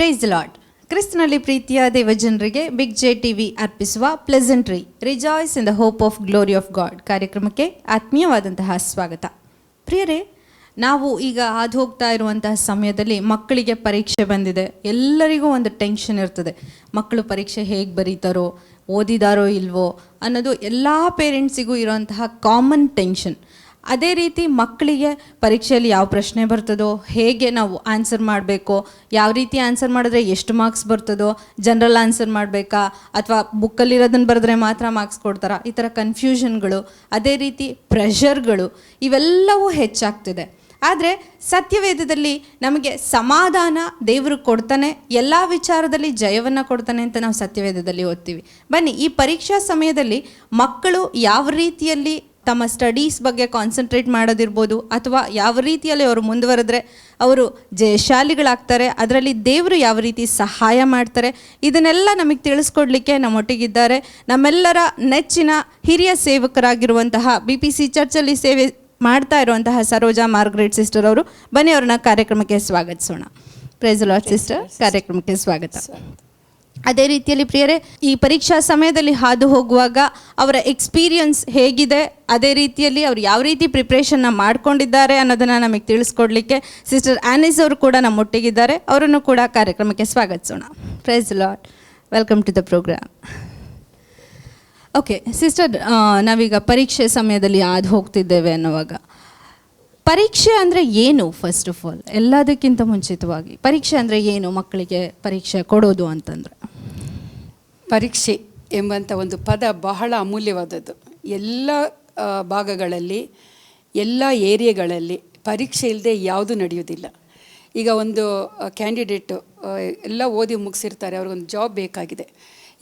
Price the lord. ಕ್ರಿಸ್ತನಲ್ಲಿ ಪ್ರೀತಿಯ ದೇವಜನರಿಗೆ big J TV ಅರ್ಪಿಸುವ pleasantly rejoice in the hope of glory of God ಕಾರ್ಯಕ್ರಮಕ್ಕೆ ಆತ್ಮೀಯವಾದಂತಹ ಸ್ವಾಗತ. ಪ್ರಿಯರೇ, ನಾವು ಈಗ ಹಾದು ಹೋಗ್ತಾ ಇರುವಂತಹ ಸಮಯದಲ್ಲಿ ಮಕ್ಕಳಿಗೆ ಪರೀಕ್ಷೆ ಬಂದಿದೆ. ಎಲ್ಲರಿಗೂ ಒಂದು ಟೆನ್ಷನ್ ಇರ್ತದೆ. ಮಕ್ಕಳು ಪರೀಕ್ಷೆ ಹೇಗೆ ಬರೀತಾರೋ, ಓದಿದಾರೋ ಇಲ್ವೋ ಅನ್ನೋದು ಎಲ್ಲ ಪೇರೆಂಟ್ಸಿಗೂ ಇರುವಂತಹ ಕಾಮನ್ ಟೆನ್ಷನ್. ಅದೇ ರೀತಿ ಮಕ್ಕಳಿಗೆ ಪರೀಕ್ಷೆಯಲ್ಲಿ ಯಾವ ಪ್ರಶ್ನೆ ಬರ್ತದೋ, ಹೇಗೆ ನಾವು ಆನ್ಸರ್ ಮಾಡಬೇಕೋ, ಯಾವ ರೀತಿ ಆನ್ಸರ್ ಮಾಡಿದ್ರೆ ಎಷ್ಟು ಮಾರ್ಕ್ಸ್ ಬರ್ತದೋ, ಜನರಲ್ ಆನ್ಸರ್ ಮಾಡಬೇಕಾ ಅಥವಾ ಬುಕ್ಕಲ್ಲಿರೋದನ್ನು ಬರೆದ್ರೆ ಮಾತ್ರ ಮಾರ್ಕ್ಸ್ ಕೊಡ್ತಾರಾ, ಈ ಥರ ಕನ್ಫ್ಯೂಷನ್ಗಳು, ಅದೇ ರೀತಿ ಪ್ರೆಷರ್ಗಳು ಇವೆಲ್ಲವೂ ಹೆಚ್ಚಾಗ್ತಿದೆ. ಆದರೆ ಸತ್ಯವೇದದಲ್ಲಿ ನಮಗೆ ಸಮಾಧಾನ ದೇವರು ಕೊಡ್ತಾನೆ, ಎಲ್ಲ ವಿಚಾರದಲ್ಲಿ ಜಯವನ್ನು ಕೊಡ್ತಾನೆ ಅಂತ ನಾವು ಸತ್ಯವೇದದಲ್ಲಿ ಓದ್ತೀವಿ. ಬನ್ನಿ, ಈ ಪರೀಕ್ಷಾ ಸಮಯದಲ್ಲಿ ಮಕ್ಕಳು ಯಾವ ರೀತಿಯಲ್ಲಿ ತಮ್ಮ ಸ್ಟಡೀಸ್ ಬಗ್ಗೆ ಕಾನ್ಸಂಟ್ರೇಟ್ ಮಾಡೋದಿರ್ಬೋದು, ಅಥವಾ ಯಾವ ರೀತಿಯಲ್ಲಿ ಅವರು ಮುಂದುವರೆದ್ರೆ ಅವರು ಜಯಶಾಲಿಗಳಾಗ್ತಾರೆ, ಅದರಲ್ಲಿ ದೇವರು ಯಾವ ರೀತಿ ಸಹಾಯ ಮಾಡ್ತಾರೆ, ಇದನ್ನೆಲ್ಲ ನಮಗೆ ತಿಳಿಸ್ಕೊಡ್ಲಿಕ್ಕೆ ನಮ್ಮೊಟ್ಟಿಗಿದ್ದಾರೆ ನಮ್ಮೆಲ್ಲರ ನೆಚ್ಚಿನ ಹಿರಿಯ ಸೇವಕರಾಗಿರುವಂತಹ BPC ಚರ್ಚಲ್ಲಿ ಸೇವೆ ಮಾಡ್ತಾ ಇರುವಂತಹ ಸರೋಜಾ ಮಾರ್ಗ್ರೆಟ್ ಸಿಸ್ಟರ್ ಅವರು. ಬನ್ನಿ, ಅವ್ರನ್ನ ಕಾರ್ಯಕ್ರಮಕ್ಕೆ ಸ್ವಾಗತಿಸೋಣ. ಪ್ರೈಸ್ ದಿ ಲಾರ್ಡ್ ಸಿಸ್ಟರ್, ಕಾರ್ಯಕ್ರಮಕ್ಕೆ ಸ್ವಾಗತ. ಅದೇ ರೀತಿಯಲ್ಲಿ ಪ್ರಿಯರೇ, ಈ ಪರೀಕ್ಷಾ ಸಮಯದಲ್ಲಿ ಹಾದು ಹೋಗುವಾಗ ಅವರ ಎಕ್ಸ್ಪೀರಿಯನ್ಸ್ ಹೇಗಿದೆ, ಅದೇ ರೀತಿಯಲ್ಲಿ ಅವರು ಯಾವ ರೀತಿ ಪ್ರಿಪ್ರೇಷನ್ನ ಮಾಡ್ಕೊಂಡಿದ್ದಾರೆ ಅನ್ನೋದನ್ನು ನಮಗೆ ತಿಳಿಸ್ಕೊಡ್ಲಿಕ್ಕೆ ಸಿಸ್ಟರ್ ಆನಿಸ್ ಅವರು ಕೂಡ ನಮ್ಮೊಟ್ಟಿಗಿದ್ದಾರೆ. ಅವರನ್ನು ಕೂಡ ಕಾರ್ಯಕ್ರಮಕ್ಕೆ ಸ್ವಾಗತಿಸೋಣ. Praise the Lord, welcome to the program. Okay sister, ನಾವೀಗ ಪರೀಕ್ಷೆ ಸಮಯದಲ್ಲಿ ಹಾದು ಹೋಗ್ತಿದ್ದೇವೆ ಅನ್ನುವಾಗ, ಪರೀಕ್ಷೆ ಅಂದರೆ ಏನು? ಫಸ್ಟ್ ಆಫ್ ಆಲ್, ಎಲ್ಲದಕ್ಕಿಂತ ಮುಂಚಿತವಾಗಿ ಪರೀಕ್ಷೆ ಅಂದರೆ ಏನು? ಮಕ್ಕಳಿಗೆ ಪರೀಕ್ಷೆ ಕೊಡೋದು ಅಂತಂದರೆ, ಪರೀಕ್ಷೆ ಎಂಬಂಥ ಒಂದು ಪದ ಬಹಳ ಅಮೂಲ್ಯವಾದದ್ದು. ಎಲ್ಲ ಭಾಗಗಳಲ್ಲಿ, ಎಲ್ಲ ಏರಿಯಾಗಳಲ್ಲಿ ಪರೀಕ್ಷೆ ಇಲ್ಲದೆ ಯಾವುದೂ ನಡೆಯೋದಿಲ್ಲ. ಈಗ ಒಂದು ಕ್ಯಾಂಡಿಡೇಟು ಎಲ್ಲ ಓದಿ ಮುಗಿಸಿರ್ತಾರೆ, ಅವ್ರಿಗೊಂದು ಜಾಬ್ ಬೇಕಾಗಿದೆ.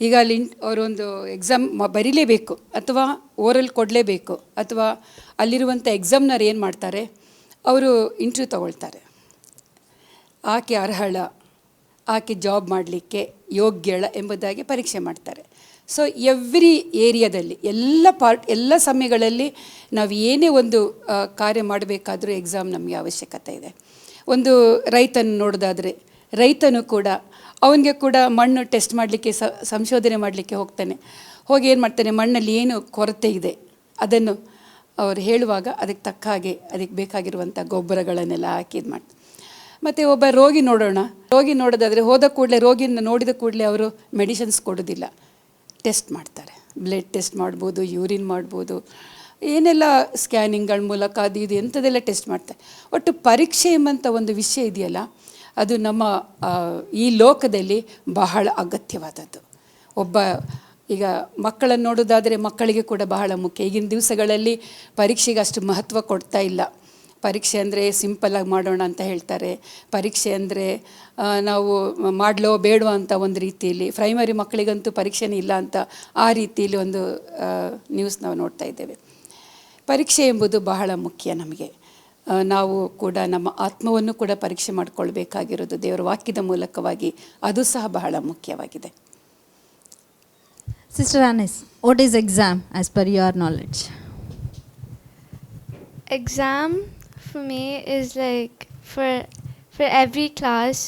ಈಗ ಅಲ್ಲಿ ಅವರೊಂದು ಎಕ್ಸಾಮ್ ಬರೀಲೇಬೇಕು, ಅಥವಾ ಓರಲ್ ಕೊಡಲೇಬೇಕು, ಅಥವಾ ಅಲ್ಲಿರುವಂಥ ಎಕ್ಸಾಮ್ನವ್ರು ಏನು ಮಾಡ್ತಾರೆ, ಅವರು ಇಂಟರ್ವ್ಯೂ ತಗೊಳ್ತಾರೆ. ಆಕೆ ಅರ್ಹಳ, ಆಕೆ ಜಾಬ್ ಮಾಡಲಿಕ್ಕೆ ಯೋಗ್ಯಳ ಎಂಬುದಾಗಿ ಪರೀಕ್ಷೆ ಮಾಡ್ತಾರೆ. ಸೊ ಎವ್ರಿ ಏರಿಯಾದಲ್ಲಿ, ಎಲ್ಲ ಸಮಯಗಳಲ್ಲಿ ನಾವು ಏನೇ ಒಂದು ಕಾರ್ಯ ಮಾಡಬೇಕಾದ್ರೂ ಎಕ್ಸಾಮ್ ನಮಗೆ ಅವಶ್ಯಕತೆ ಇದೆ. ಒಂದು ರೈತನ ನೋಡೋದಾದರೆ, ರೈತನು ಕೂಡ ಅವನಿಗೆ ಕೂಡ ಮಣ್ಣು ಟೆಸ್ಟ್ ಮಾಡಲಿಕ್ಕೆ ಸಂಶೋಧನೆ ಮಾಡಲಿಕ್ಕೆ ಹೋಗ್ತಾನೆ. ಹೋಗಿ ಏನು ಮಾಡ್ತಾನೆ, ಮಣ್ಣಲ್ಲಿ ಏನು ಕೊರತೆ ಇದೆ ಅದನ್ನು ಅವರು ಹೇಳುವಾಗ ಅದಕ್ಕೆ ತಕ್ಕ ಹಾಗೆ ಅದಕ್ಕೆ ಬೇಕಾಗಿರುವಂಥ ಗೊಬ್ಬರಗಳನ್ನೆಲ್ಲ ಹಾಕಿ ಇದು ಮಾಡ್ತಾರೆ. ಮತ್ತು ಒಬ್ಬ ರೋಗಿ ನೋಡೋದಾದರೆ ಹೋದ ಕೂಡಲೇ, ರೋಗಿನ ನೋಡಿದ ಕೂಡಲೇ ಅವರು ಮೆಡಿಸಿನ್ಸ್ ಕೊಡೋದಿಲ್ಲ, ಟೆಸ್ಟ್ ಮಾಡ್ತಾರೆ. ಬ್ಲಡ್ ಟೆಸ್ಟ್ ಮಾಡ್ಬೋದು, ಯೂರಿನ್ ಮಾಡ್ಬೋದು, ಏನೆಲ್ಲ ಸ್ಕ್ಯಾನಿಂಗ್ಗಳ ಮೂಲಕ ಅದು ಇದು ಎಂಥದೆಲ್ಲ ಟೆಸ್ಟ್ ಮಾಡ್ತಾರೆ. ಒಟ್ಟು ಪರೀಕ್ಷೆ ಎಂಬಂಥ ಒಂದು ವಿಷಯ ಇದೆಯಲ್ಲ, ಅದು ನಮ್ಮ ಈ ಲೋಕದಲ್ಲಿ ಬಹಳ ಅಗತ್ಯವಾದದ್ದು. ಈಗ ಮಕ್ಕಳನ್ನು ನೋಡೋದಾದರೆ ಮಕ್ಕಳಿಗೆ ಕೂಡ ಬಹಳ ಮುಖ್ಯ. ಈಗಿನ ದಿವಸಗಳಲ್ಲಿ ಪರೀಕ್ಷೆಗೆ ಅಷ್ಟು ಮಹತ್ವ ಕೊಡ್ತಾ ಇಲ್ಲ. ಪರೀಕ್ಷೆ ಅಂದರೆ ಸಿಂಪಲ್ಲಾಗಿ ಮಾಡೋಣ ಅಂತ ಹೇಳ್ತಾರೆ. ಪರೀಕ್ಷೆ ಅಂದರೆ ನಾವು ಮಾಡಲೋ ಬೇಡೋ ಅಂತ ಒಂದು ರೀತಿಯಲ್ಲಿ, ಪ್ರೈಮರಿ ಮಕ್ಕಳಿಗಂತೂ ಪರೀಕ್ಷೆನೇ ಇಲ್ಲ ಅಂತ ಆ ರೀತಿಯಲ್ಲಿ ಒಂದು ನ್ಯೂಸ್ ನಾವು ನೋಡ್ತಾ ಇದ್ದೇವೆ. ಪರೀಕ್ಷೆ ಎಂಬುದು ಬಹಳ ಮುಖ್ಯ ನಮಗೆ. ನಾವು ಕೂಡ ನಮ್ಮ ಆತ್ಮವನ್ನು ಕೂಡ ಪರೀಕ್ಷೆ ಮಾಡಿಕೊಳ್ಬೇಕಾಗಿರೋದು ದೇವರ ವಾಕ್ಯದ ಮೂಲಕವಾಗಿ, ಅದು ಸಹ ಬಹಳ ಮುಖ್ಯವಾಗಿದೆ. Sister Annis, what is exam as per your knowledge? Exam for me is like for every class,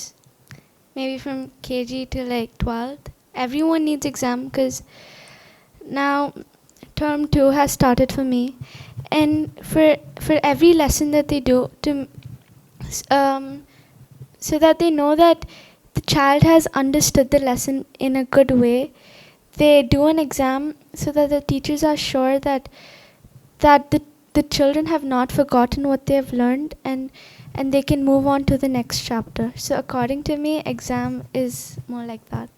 maybe from KG to like 12th, everyone needs exam, because now term 2 has started for me, and for every lesson that they do to so that they know that the child has understood the lesson in a good way, they do an exam so that the teachers are sure that the children have not forgotten what they have learned, and they can move on to the next chapter. So according to me, exam is more like that.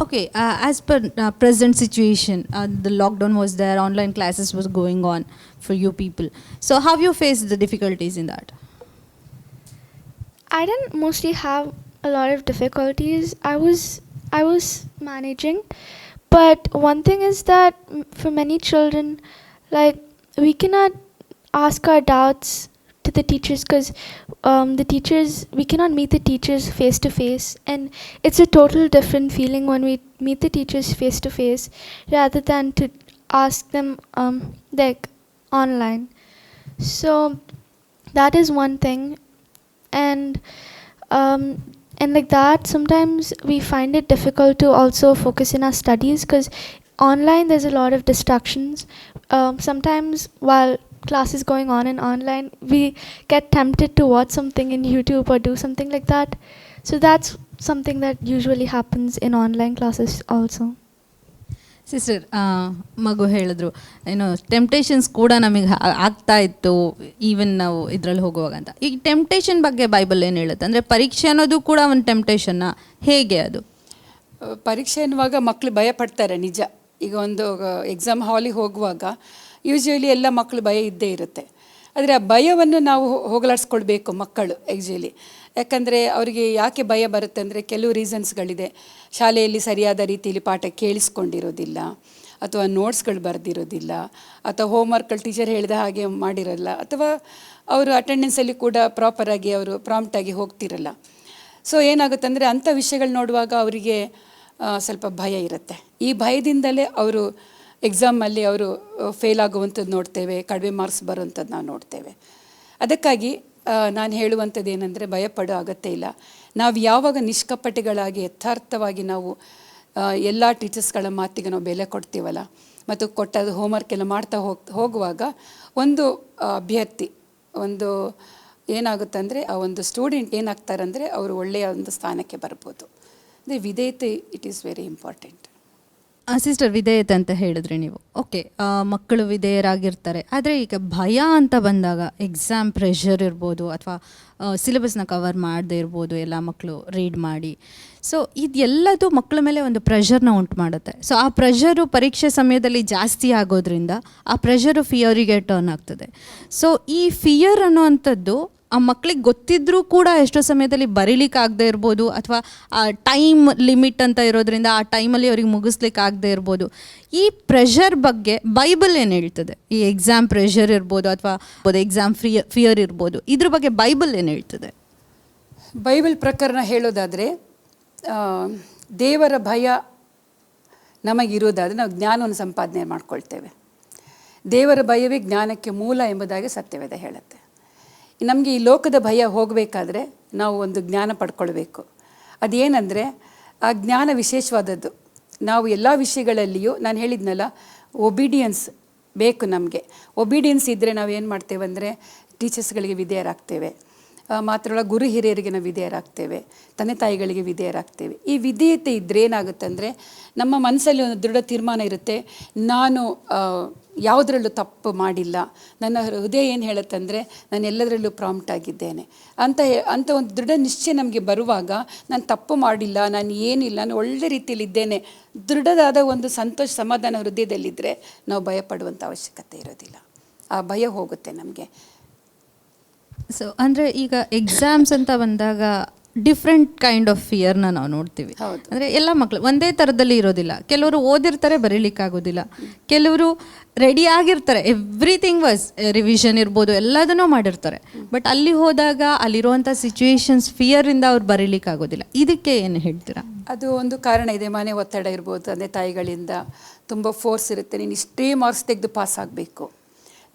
Okay, as per present situation, the lockdown was there, online classes was going on for you people. So how you faced the difficulties in that? I didn't mostly have a lot of difficulties. I was managing, but one thing is that for many children, like, we cannot ask our doubts to the teachers, because we cannot meet the teachers face to face, and it's a total different feeling when we meet the teachers face to face rather than to ask them like online. So that is one thing. And and like that sometimes we find it difficult to also focus in our studies, because online there's a lot of distractions. Sometimes while class is going on in online, we get tempted to watch something in YouTube or do something like that. So that's something that usually happens in online classes also. Sister, ಮಗು ಹೇಳಿದ್ರು ಏನೋ temptations ಕೂಡ ನಮಗೆ ಆಗ್ತಾ ಇತ್ತು even ನಾವು ಇದರಲ್ಲಿ ಹೋಗುವಾಗ ಅಂತ. ಈಗ ಟೆಂಪ್ಟೇಷನ್ ಬಗ್ಗೆ ಬೈಬಲ್ ಏನು ಹೇಳುತ್ತೆ? ಅಂದರೆ ಪರೀಕ್ಷೆ ಅನ್ನೋದು ಕೂಡ ಒಂದು ಟೆಂಪ್ಟೇಷನ್ನ, ಹೇಗೆ ಅದು? ಪರೀಕ್ಷೆ ಎನ್ನುವಾಗ ಮಕ್ಕಳು ಭಯ ಪಡ್ತಾರೆ, ನಿಜ. ಈಗ ಒಂದು ಎಕ್ಸಾಮ್ ಹಾಲಿಗೆ ಹೋಗುವಾಗ ಯೂಶ್ವಲಿ ಎಲ್ಲ ಮಕ್ಕಳು ಭಯ ಇದ್ದೇ ಇರುತ್ತೆ. ಆದರೆ ಆ ಭಯವನ್ನು ನಾವು ಹೋಗಲಾಡಿಸ್ಕೊಳ್ಬೇಕು ಮಕ್ಕಳು ಆ್ಯಕ್ಚುಲಿ. ಯಾಕಂದರೆ ಅವರಿಗೆ ಯಾಕೆ ಭಯ ಬರುತ್ತೆ ಅಂದರೆ ಕೆಲವು ರೀಸನ್ಸ್ಗಳಿದೆ. ಶಾಲೆಯಲ್ಲಿ ಸರಿಯಾದ ರೀತಿಯಲ್ಲಿ ಪಾಠ ಕೇಳಿಸ್ಕೊಂಡಿರೋದಿಲ್ಲ, ಅಥವಾ ನೋಟ್ಸ್ಗಳು ಬರೆದಿರೋದಿಲ್ಲ, ಅಥವಾ ಹೋಮ್ವರ್ಕ್ಗಳು ಟೀಚರ್ ಹೇಳಿದ ಹಾಗೆ ಮಾಡಿರೋಲ್ಲ, ಅಥವಾ ಅವರು ಅಟೆಂಡೆನ್ಸಲ್ಲಿ ಕೂಡ ಪ್ರಾಪರಾಗಿ ಅವರು ಪ್ರಾಂಪ್ಟಾಗಿ ಹೋಗ್ತಿರಲ್ಲ. ಸೊ ಏನಾಗುತ್ತೆ ಅಂದರೆ ಅಂಥ ವಿಷಯಗಳು ನೋಡುವಾಗ ಅವರಿಗೆ ಸ್ವಲ್ಪ ಭಯ ಇರುತ್ತೆ. ಈ ಭಯದಿಂದಲೇ ಅವರು ಎಕ್ಸಾಮಲ್ಲಿ ಅವರು ಫೇಲ್ ಆಗುವಂಥದ್ದು ನೋಡ್ತೇವೆ, ಕಡಿಮೆ ಮಾರ್ಕ್ಸ್ ಬರುವಂಥದ್ದು ನಾವು ನೋಡ್ತೇವೆ. ಅದಕ್ಕಾಗಿ ನಾನು ಹೇಳುವಂಥದ್ದು ಏನಂದರೆ, ಭಯಪಡೋ ಅಗತ್ಯ ಇಲ್ಲ. ನಾವು ಯಾವಾಗ ನಿಷ್ಕಪಟಿಗಳಾಗಿ ಯಥಾರ್ಥವಾಗಿ ನಾವು ಎಲ್ಲ ಟೀಚರ್ಸ್ಗಳ ಮಾತಿಗೆ ನಾವು ಬೆಲೆ ಕೊಡ್ತೀವಲ್ಲ, ಮತ್ತು ಕೊಟ್ಟದ್ದು ಹೋಮ್ವರ್ಕ್ ಎಲ್ಲ ಮಾಡ್ತಾ ಹೋಗುವಾಗ ಒಂದು ಅಭ್ಯರ್ಥಿ ಒಂದು ಏನಾಗುತ್ತೆ ಅಂದರೆ, ಆ ಒಂದು ಸ್ಟೂಡೆಂಟ್ ಏನಾಗ್ತಾರಂದರೆ ಅವರು ಒಳ್ಳೆಯ ಒಂದು ಸ್ಥಾನಕ್ಕೆ ಬರ್ಬೋದು. ಅಂದರೆ ವಿಧೇಯತೆ it is very important. Sister, ವಿಧೇಯತೆ ಅಂತ ಹೇಳಿದ್ರಿ ನೀವು. ಓಕೆ, ಮಕ್ಕಳು ವಿಧೇಯರಾಗಿರ್ತಾರೆ. ಆದರೆ ಈಗ ಭಯ ಅಂತ ಬಂದಾಗ ಎಕ್ಸಾಮ್ ಪ್ರೆಷರ್ ಇರ್ಬೋದು, ಅಥವಾ ಸಿಲೆಬಸ್ನ ಕವರ್ ಮಾಡದೇ ಇರ್ಬೋದು, ಎಲ್ಲ ಮಕ್ಕಳು ರೀಡ್ ಮಾಡಿ. ಸೊ ಇದೆಲ್ಲದು ಮಕ್ಕಳ ಮೇಲೆ ಒಂದು ಪ್ರೆಷರ್ನ ಉಂಟು ಮಾಡುತ್ತೆ. ಸೊ ಆ ಪ್ರೆಷರು ಪರೀಕ್ಷೆ ಸಮಯದಲ್ಲಿ ಜಾಸ್ತಿ ಆಗೋದ್ರಿಂದ ಆ ಪ್ರೆಷರು ಫಿಯರಿಗೆ ಟರ್ನ್ ಆಗ್ತದೆ. ಸೊ ಈ ಫಿಯರ್ ಅನ್ನೋವಂಥದ್ದು ಆ ಮಕ್ಕಳಿಗೆ ಗೊತ್ತಿದ್ರೂ ಕೂಡ ಎಷ್ಟೋ ಸಮಯದಲ್ಲಿ ಬರೀಲಿಕ್ಕೆ ಆಗದೆ ಇರ್ಬೋದು, ಅಥವಾ ಆ ಟೈಮ್ ಲಿಮಿಟ್ ಅಂತ ಇರೋದ್ರಿಂದ ಆ ಟೈಮಲ್ಲಿ ಅವ್ರಿಗೆ ಮುಗಿಸ್ಲಿಕ್ಕೆ ಆಗದೆ ಇರ್ಬೋದು. ಈ ಪ್ರೆಷರ್ ಬಗ್ಗೆ ಬೈಬಲ್ ಏನು ಹೇಳ್ತದೆ? ಈ ಎಕ್ಸಾಮ್ ಪ್ರೆಷರ್ ಇರ್ಬೋದು, ಅಥವಾ ಎಕ್ಸಾಮ್ ಫಿಯರ್ ಇರ್ಬೋದು, ಇದ್ರ ಬಗ್ಗೆ ಬೈಬಲ್ ಏನು ಹೇಳ್ತದೆ? ಬೈಬಲ್ ಪ್ರಕರಣ ಹೇಳೋದಾದರೆ, ದೇವರ ಭಯ ನಮಗಿರೋದಾದರೆ ನಾವು ಜ್ಞಾನವನ್ನು ಸಂಪಾದನೆ ಮಾಡ್ಕೊಳ್ತೇವೆ. ದೇವರ ಭಯವೇ ಜ್ಞಾನಕ್ಕೆ ಮೂಲ ಎಂಬುದಾಗಿ ಸತ್ಯವೇದ ಹೇಳುತ್ತೆ. ನಮಗೆ ಈ ಲೋಕದ ಭಯ ಹೋಗಬೇಕಾದ್ರೆ ನಾವು ಒಂದು ಜ್ಞಾನ ಪಡ್ಕೊಳ್ಬೇಕು. ಅದೇನೆಂದರೆ, ಆ ಜ್ಞಾನ ವಿಶೇಷವಾದದ್ದು. ನಾವು ಎಲ್ಲ ವಿಷಯಗಳಲ್ಲಿಯೂ ನಾನು ಹೇಳಿದ್ನಲ್ಲ, ಒಬಿಡಿಯನ್ಸ್ ಬೇಕು ನಮಗೆ. ಒಬಿಡಿಯನ್ಸ್ ಇದ್ದರೆ ನಾವು ಏನು ಮಾಡ್ತೇವೆ ಅಂದರೆ, ಟೀಚರ್ಸ್ಗಳಿಗೆ ವಿಧೇಯರಾಗ್ತೇವೆ, ಮಾತ್ರ ಗುರು ಹಿರಿಯರಿಗೆ ನಾವು ವಿಧೇಯರಾಗ್ತೇವೆ, ತಂದೆ ತಾಯಿಗಳಿಗೆ ವಿಧೇಯರಾಗ್ತೇವೆ. ಈ ವಿಧೇಯತೆ ಇದ್ದರೆ ಏನಾಗುತ್ತೆ ಅಂದರೆ, ನಮ್ಮ ಮನಸ್ಸಲ್ಲಿ ಒಂದು ದೃಢ ತೀರ್ಮಾನ ಇರುತ್ತೆ, ನಾನು ಯಾವುದರಲ್ಲೂ ತಪ್ಪು ಮಾಡಿಲ್ಲ, ನನ್ನ ಹೃದಯ ಏನು ಹೇಳುತ್ತಂದರೆ ನಾನು ಎಲ್ಲದರಲ್ಲೂ ಪ್ರಾಂಪ್ಟ್ ಆಗಿದ್ದೇನೆ ಅಂತ ಒಂದು ದೃಢ ನಿಶ್ಚಯ ನಮಗೆ ಬರುವಾಗ, ನಾನು ತಪ್ಪು ಮಾಡಿಲ್ಲ, ನಾನು ಏನಿಲ್ಲ, ನಾನು ಒಳ್ಳೆ ರೀತಿಯಲ್ಲಿದ್ದೇನೆ, ದೃಢದಾದ ಒಂದು ಸಂತೋಷ ಸಮಾಧಾನ ಹೃದಯದಲ್ಲಿದ್ದರೆ ನಾವು ಭಯಪಡುವಂಥ ಅವಶ್ಯಕತೆ ಇರೋದಿಲ್ಲ. ಆ ಭಯ ಹೋಗುತ್ತೆ ನಮಗೆ. ಸೊ ಅಂದರೆ ಈಗ ಎಕ್ಸಾಮ್ಸ್ ಅಂತ ಬಂದಾಗ ಡಿಫ್ರೆಂಟ್ ಕೈಂಡ್ ಆಫ್ ಫಿಯರ್ನ ನಾವು ನೋಡ್ತೀವಿ. ಅಂದರೆ ಎಲ್ಲ ಮಕ್ಕಳು ಒಂದೇ ಥರದಲ್ಲಿ ಇರೋದಿಲ್ಲ. ಕೆಲವರು ಓದಿರ್ತಾರೆ, ಬರೀಲಿಕ್ಕಾಗೋದಿಲ್ಲ. ಕೆಲವರು ರೆಡಿ ಆಗಿರ್ತಾರೆ, ಎವ್ರಿಥಿಂಗ್ ವಾಸ್ ರಿವಿಷನ್ ಇರ್ಬೋದು, ಎಲ್ಲದನ್ನೂ ಮಾಡಿರ್ತಾರೆ. ಬಟ್ ಅಲ್ಲಿ ಹೋದಾಗ ಅಲ್ಲಿರುವಂಥ ಸಿಚುವೇಶನ್ಸ್ ಫಿಯರಿಂದ ಅವ್ರು ಬರೀಲಿಕ್ಕಾಗೋದಿಲ್ಲ. ಇದಕ್ಕೆ ಏನು ಹೇಳ್ತೀರಾ? ಅದು ಒಂದು ಕಾರಣ ಇದೆ. ಮನೆ ಒತ್ತಡ ಇರ್ಬೋದು, ತಂದೆ ತಾಯಿಗಳಿಂದ ತುಂಬ ಫೋರ್ಸ್ ಇರುತ್ತೆ. ನೀನು ಇಷ್ಟೇ ಮಾರ್ಕ್ಸ್ ತೆಗೆದು ಪಾಸ್ ಆಗಬೇಕು,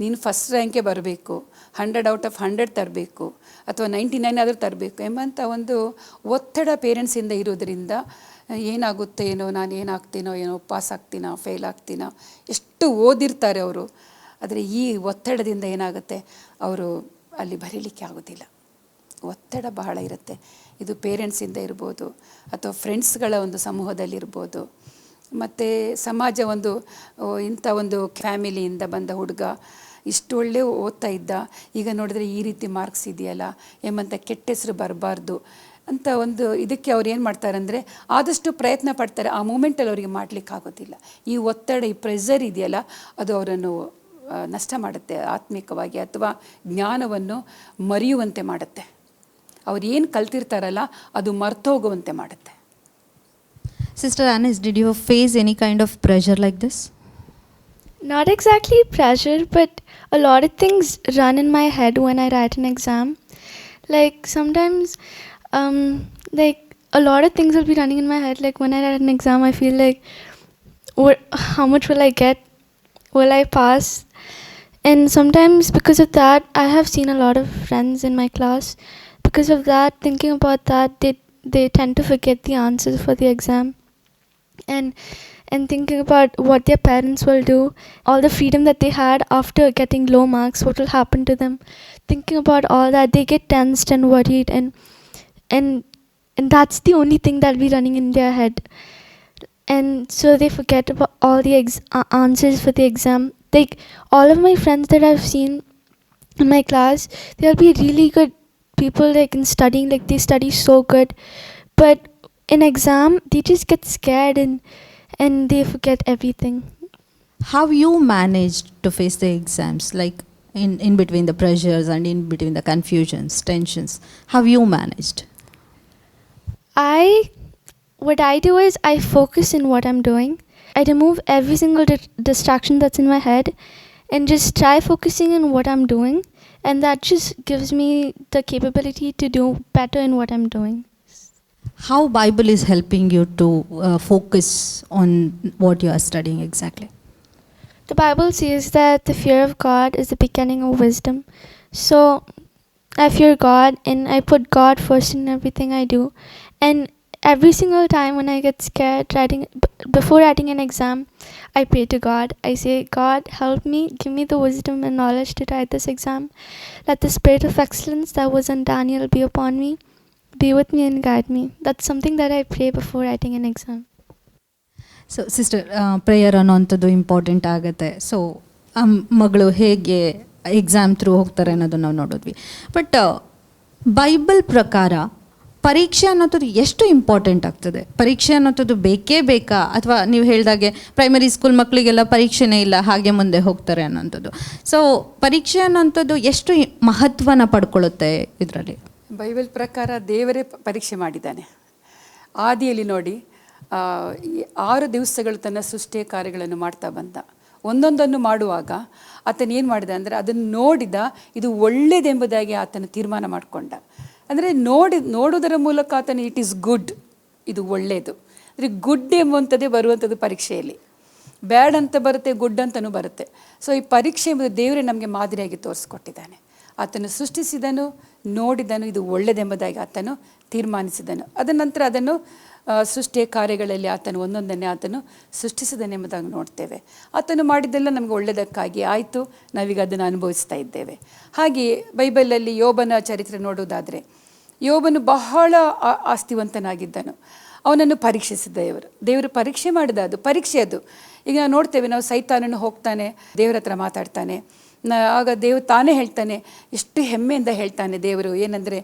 ನೀನು ಫಸ್ಟ್ ರ್ಯಾಂಕೇ ಬರಬೇಕು, 100/100 ತರಬೇಕು, ಅಥವಾ 99 ಆದರೂ ತರಬೇಕು ಎಂಬಂಥ ಒಂದು ಒತ್ತಡ ಪೇರೆಂಟ್ಸಿಂದ ಇರೋದರಿಂದ ಏನಾಗುತ್ತೆ ಏನೋ, ನಾನು ಏನಾಗ್ತೀನೋ ಏನೋ, ಪಾಸ್ ಆಗ್ತೀನೋ ಫೇಲ್ ಆಗ್ತೀನೋ, ಎಷ್ಟು ಓದಿರ್ತಾರೆ ಅವರು. ಆದರೆ ಈ ಒತ್ತಡದಿಂದ ಏನಾಗುತ್ತೆ, ಅವರು ಅಲ್ಲಿ ಬರೀಲಿಕ್ಕೆ ಆಗೋದಿಲ್ಲ. ಒತ್ತಡ ಬಹಳ ಇರುತ್ತೆ. ಇದು ಪೇರೆಂಟ್ಸಿಂದ ಇರ್ಬೋದು, ಅಥವಾ ಫ್ರೆಂಡ್ಸ್ಗಳ ಒಂದು ಸಮೂಹದಲ್ಲಿರ್ಬೋದು, ಮತ್ತು ಸಮಾಜ ಒಂದು ಇಂಥ ಒಂದು ಫ್ಯಾಮಿಲಿಯಿಂದ ಬಂದ ಹುಡುಗ ಇಷ್ಟು ಒಳ್ಳೆ ಓದ್ತಾ ಇದ್ದ, ಈಗ ನೋಡಿದ್ರೆ ಈ ರೀತಿ ಮಾರ್ಕ್ಸ್ ಇದೆಯಲ್ಲ ಎಂಬಂಥ ಕೆಟ್ಟ ಹೆಸರು ಬರಬಾರ್ದು ಅಂತ ಒಂದು ಇದಕ್ಕೆ ಅವ್ರು ಏನು ಮಾಡ್ತಾರಂದರೆ ಆದಷ್ಟು ಪ್ರಯತ್ನ ಪಡ್ತಾರೆ. ಆ ಮೂಮೆಂಟಲ್ಲಿ ಅವರಿಗೆ ಮಾಡಲಿಕ್ಕಾಗೋದಿಲ್ಲ. ಈ ಒತ್ತಡ, ಈ ಪ್ರೆಷರ್ ಇದೆಯಲ್ಲ, ಅದು ಅವರನ್ನು ನಷ್ಟ ಮಾಡುತ್ತೆ ಆತ್ಮಿಕವಾಗಿ, ಅಥವಾ ಜ್ಞಾನವನ್ನು ಮರೆಯುವಂತೆ ಮಾಡುತ್ತೆ. ಅವ್ರು ಏನು ಕಲ್ತಿರ್ತಾರಲ್ಲ ಅದು ಮರ್ತೋಗುವಂತೆ ಮಾಡುತ್ತೆ. Sister Anis, did you face any kind of pressure like this? Not exactly pressure, but a lot of things run in my head when I write an exam. Like sometimes, like a lot of things will be running in my head. Like when I write an exam, I feel like, how much will I get? Will I pass? And sometimes because of that, I have seen a lot of friends in my class. Because of that, thinking about that, they tend to forget the answers for the exam, and thinking about what their parents will do, all the freedom that they had after getting low marks, what will happen to them. Thinking about all that, they get tensed and worried, and and that's the only thing that'll be running in their head. And so they forget about all the answers for the exam. Like, all of my friends that I've seen in my class, they'll be really good people, like in studying, like they study so good, but in exam they just get scared and they forget everything. How you managed to face the exams, like in between the pressures and in between the confusions, tensions? How you managed? What I do is I focus in what I'm doing. I remove every single distraction that's in my head and just try focusing in what I'm doing, and that just gives me the capability to do better in what I'm doing. How Bible is helping you to focus on what you are studying exactly? The Bible says that the fear of God is the beginning of wisdom. So I fear God and I put God first in everything I do. And every single time when I get scared before writing an exam, I pray to God. I say, God, help me, give me the wisdom and knowledge to write this exam. Let the spirit of excellence that was on Daniel be upon me, be with me and guide me. That's something that I pray before writing an exam. So sister, prayer ಅನ್ನೋವಂಥದ್ದು important ಆಗುತ್ತೆ. So ಮಗಳು ಹೇಗೆ exam through ಹೋಗ್ತಾರೆ ಅನ್ನೋದನ್ನು ನಾವು ನೋಡಿದ್ವಿ. But Bible ಪ್ರಕಾರ ಪರೀಕ್ಷೆ ಅನ್ನೋದು ಎಷ್ಟು ಇಂಪಾರ್ಟೆಂಟ್ ಆಗ್ತದೆ? ಪರೀಕ್ಷೆ ಅನ್ನೋದು ಬೇಕೇ ಬೇಕಾ, ಅಥವಾ ನೀವು ಹೇಳಿದಾಗೆ ಪ್ರೈಮರಿ ಸ್ಕೂಲ್ ಮಕ್ಕಳಿಗೆಲ್ಲ ಪರೀಕ್ಷೆನೇ ಇಲ್ಲ, ಹಾಗೆ ಮುಂದೆ ಹೋಗ್ತಾರೆ ಅನ್ನೋಂಥದ್ದು. ಸೊ ಪರೀಕ್ಷೆ ಅನ್ನೋಂಥದ್ದು ಎಷ್ಟು ಮಹತ್ವನ ಪಡ್ಕೊಳ್ಳುತ್ತೆ ಇದರಲ್ಲಿ? ಬೈಬಲ್ ಪ್ರಕಾರ ದೇವರೇ ಪರೀಕ್ಷೆ ಮಾಡಿದ್ದಾನೆ. ಆದಿಯಲ್ಲಿ ನೋಡಿ, 6 ದಿವಸಗಳು ತನ್ನ ಸೃಷ್ಟಿಯ ಕಾರ್ಯಗಳನ್ನು ಮಾಡ್ತಾ ಬಂದ. ಒಂದೊಂದನ್ನು ಮಾಡುವಾಗ ಆತನು ಏನು ಮಾಡಿದ ಅಂದರೆ ಅದನ್ನು ನೋಡಿದ, ಇದು ಒಳ್ಳೆಯದೆಂಬುದಾಗಿ ಆತನು ತೀರ್ಮಾನ ಮಾಡಿಕೊಂಡ. ಅಂದರೆ ನೋಡುವುದರ ಮೂಲಕ ಆತನು ಇಟ್ ಈಸ್ ಗುಡ್, ಇದು ಒಳ್ಳೆಯದು. ಅಂದರೆ ಗುಡ್ ಎಂಬುವಂಥದ್ದೇ ಬರುವಂಥದ್ದು ಪರೀಕ್ಷೆಯಲ್ಲಿ. ಬ್ಯಾಡ್ ಅಂತ ಬರುತ್ತೆ, ಗುಡ್ ಅಂತಲೂ ಬರುತ್ತೆ. ಸೊ ಈ ಪರೀಕ್ಷೆ ಎಂಬುದು ದೇವರೇ ನಮಗೆ ಮಾದರಿಯಾಗಿ ತೋರಿಸ್ಕೊಟ್ಟಿದ್ದಾನೆ. ಆತನು ಸೃಷ್ಟಿಸಿದನು, ನೋಡಿದನು, ಇದು ಒಳ್ಳೆಯದೆಂಬುದಾಗಿ ಆತನು ತೀರ್ಮಾನಿಸಿದನು. ಅದ ನಂತರ ಅದನ್ನು ಸೃಷ್ಟಿಯ ಕಾರ್ಯಗಳಲ್ಲಿ ಆತನು ಒಂದೊಂದನ್ನೇ ಆತನು ಸೃಷ್ಟಿಸಿದನೆಂಬುದಾಗಿ ನೋಡ್ತೇವೆ. ಆತನು ಮಾಡಿದ್ದೆಲ್ಲ ನಮಗೆ ಒಳ್ಳೆಯದಕ್ಕಾಗಿ ಆಯಿತು, ನಾವೀಗ ಅದನ್ನು ಅನುಭವಿಸ್ತಾ ಇದ್ದೇವೆ. ಹಾಗೆಯೇ ಬೈಬಲಲ್ಲಿ ಯೋಬನ ಚರಿತ್ರೆ ನೋಡುವುದಾದರೆ, ಯೋಬನು ಬಹಳ ಆಸ್ತಿವಂತನಾಗಿದ್ದನು. ಅವನನ್ನು ಪರೀಕ್ಷಿಸಿದ್ದ ದೇವರು ಪರೀಕ್ಷೆ ಮಾಡಿದ. ಅದು ಪರೀಕ್ಷೆ ಅದು. ಈಗ ನಾವು ನೋಡ್ತೇವೆ, ನಾವು ಸೈತಾನನು ಹೋಗ್ತಾನೆ, ದೇವರ ಹತ್ರ ಮಾತಾಡ್ತಾನೆ. ಆಗ ದೇವರು ತಾನೇ ಹೇಳ್ತಾನೆ, ಎಷ್ಟು ಹೆಮ್ಮೆಯಿಂದ ಹೇಳ್ತಾನೆ ದೇವರು, ಏನಂದರೆ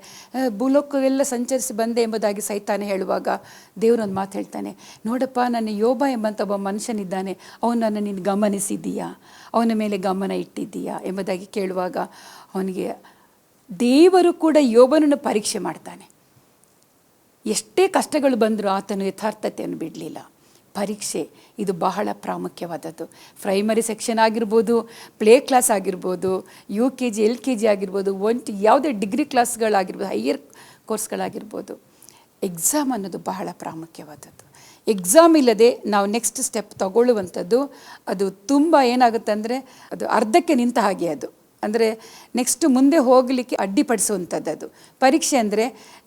ಭೂಲೋಕವೆಲ್ಲ ಸಂಚರಿಸಿ ಬಂದೆ ಎಂಬುದಾಗಿ ಸೈತಾನೆ ಹೇಳುವಾಗ ದೇವರೊಂದು ಮಾತು ಹೇಳ್ತಾನೆ, ನೋಡಪ್ಪ, ನನ್ನ ಯೋಬ ಎಂಬಂಥ ಒಬ್ಬ ಮನುಷ್ಯನಿದ್ದಾನೆ, ಅವನನ್ನು ನೀನು ಗಮನಿಸಿದ್ದೀಯಾ, ಅವನ ಮೇಲೆ ಗಮನ ಇಟ್ಟಿದ್ದೀಯಾ ಎಂಬುದಾಗಿ ಕೇಳುವಾಗ ಅವನಿಗೆ ದೇವರು ಕೂಡ ಯೋಬನನ್ನು ಪರೀಕ್ಷೆ ಮಾಡ್ತಾನೆ. ಎಷ್ಟೇ ಕಷ್ಟಗಳು ಬಂದರೂ ಆತನು ಯಥಾರ್ಥತೆಯನ್ನು ಬಿಡಲಿಲ್ಲ. ಪರೀಕ್ಷೆ ಇದು ಬಹಳ ಪ್ರಾಮುಖ್ಯವಾದದ್ದು. ಪ್ರೈಮರಿ ಸೆಕ್ಷನ್ ಆಗಿರ್ಬೋದು, ಪ್ಲೇ ಕ್ಲಾಸ್ ಆಗಿರ್ಬೋದು, UKG LKG ಆಗಿರ್ಬೋದು, ಯಾವುದೇ ಡಿಗ್ರಿ ಕ್ಲಾಸ್ಗಳಾಗಿರ್ಬೋದು, ಹೈಯರ್ ಕೋರ್ಸ್ಗಳಾಗಿರ್ಬೋದು, ಎಕ್ಸಾಮ್ ಅನ್ನೋದು ಬಹಳ ಪ್ರಾಮುಖ್ಯವಾದದ್ದು. ಎಕ್ಸಾಮ್ ಇಲ್ಲದೆ ನಾವು ನೆಕ್ಸ್ಟ್ ಸ್ಟೆಪ್ ತಗೊಳ್ಳುವಂಥದ್ದು ಅದು ತುಂಬ ಏನಾಗುತ್ತೆ ಅಂದರೆ ಅದು ಅರ್ಧಕ್ಕೆ ನಿಂತ ಹಾಗೆ. ಅದು ಅಂದರೆ ನೆಕ್ಸ್ಟ್ ಮುಂದೆ ಹೋಗಲಿಕ್ಕೆ ಅಡ್ಡಿಪಡಿಸುವಂಥದ್ದು ಅದು. ಪರೀಕ್ಷೆ ಅಂದರೆ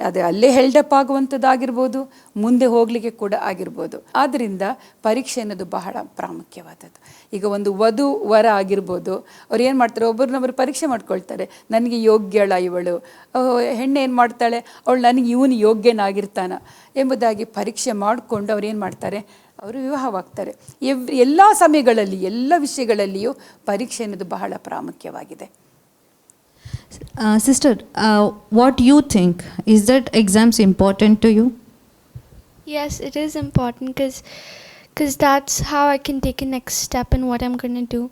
ಅದು ಅಲ್ಲೇ ಹೆಲ್ಡಪ್ ಆಗುವಂಥದ್ದಾಗಿರ್ಬೋದು, ಮುಂದೆ ಹೋಗಲಿಕ್ಕೆ ಕೂಡ ಆಗಿರ್ಬೋದು. ಆದ್ದರಿಂದ ಪರೀಕ್ಷೆ ಅನ್ನೋದು ಬಹಳ ಪ್ರಾಮುಖ್ಯವಾದದ್ದು. ಈಗ ಒಂದು ವಧು ವರ ಆಗಿರ್ಬೋದು, ಅವ್ರು ಏನು ಮಾಡ್ತಾರೆ, ಒಬ್ಬರನ್ನೊಬ್ಬರು ಪರೀಕ್ಷೆ ಮಾಡ್ಕೊಳ್ತಾರೆ. ನನಗೆ ಯೋಗ್ಯಳ ಇವಳು, ಹೆಣ್ಣು ಏನು ಮಾಡ್ತಾಳೆ, ಅವಳು ನನಗೆ ಇವನು ಯೋಗ್ಯನಾಗಿರ್ತಾನ ಎಂಬುದಾಗಿ ಪರೀಕ್ಷೆ ಮಾಡಿಕೊಂಡು ಅವ್ರು ಏನು ಮಾಡ್ತಾರೆ, ಅವರು ವಿವಾಹವಾಗ್ತಾರೆ. ಎಲ್ಲ ಸಮಯಗಳಲ್ಲಿ ಎಲ್ಲ ವಿಷಯಗಳಲ್ಲಿಯೂ ಪರೀಕ್ಷೆ ಅನ್ನೋದು ಬಹಳ ಪ್ರಾಮುಖ್ಯವಾಗಿದೆ. Sister, what you think, is that exams important to you? Yes, it is important because that's how I can take a next step in what I'm going to do.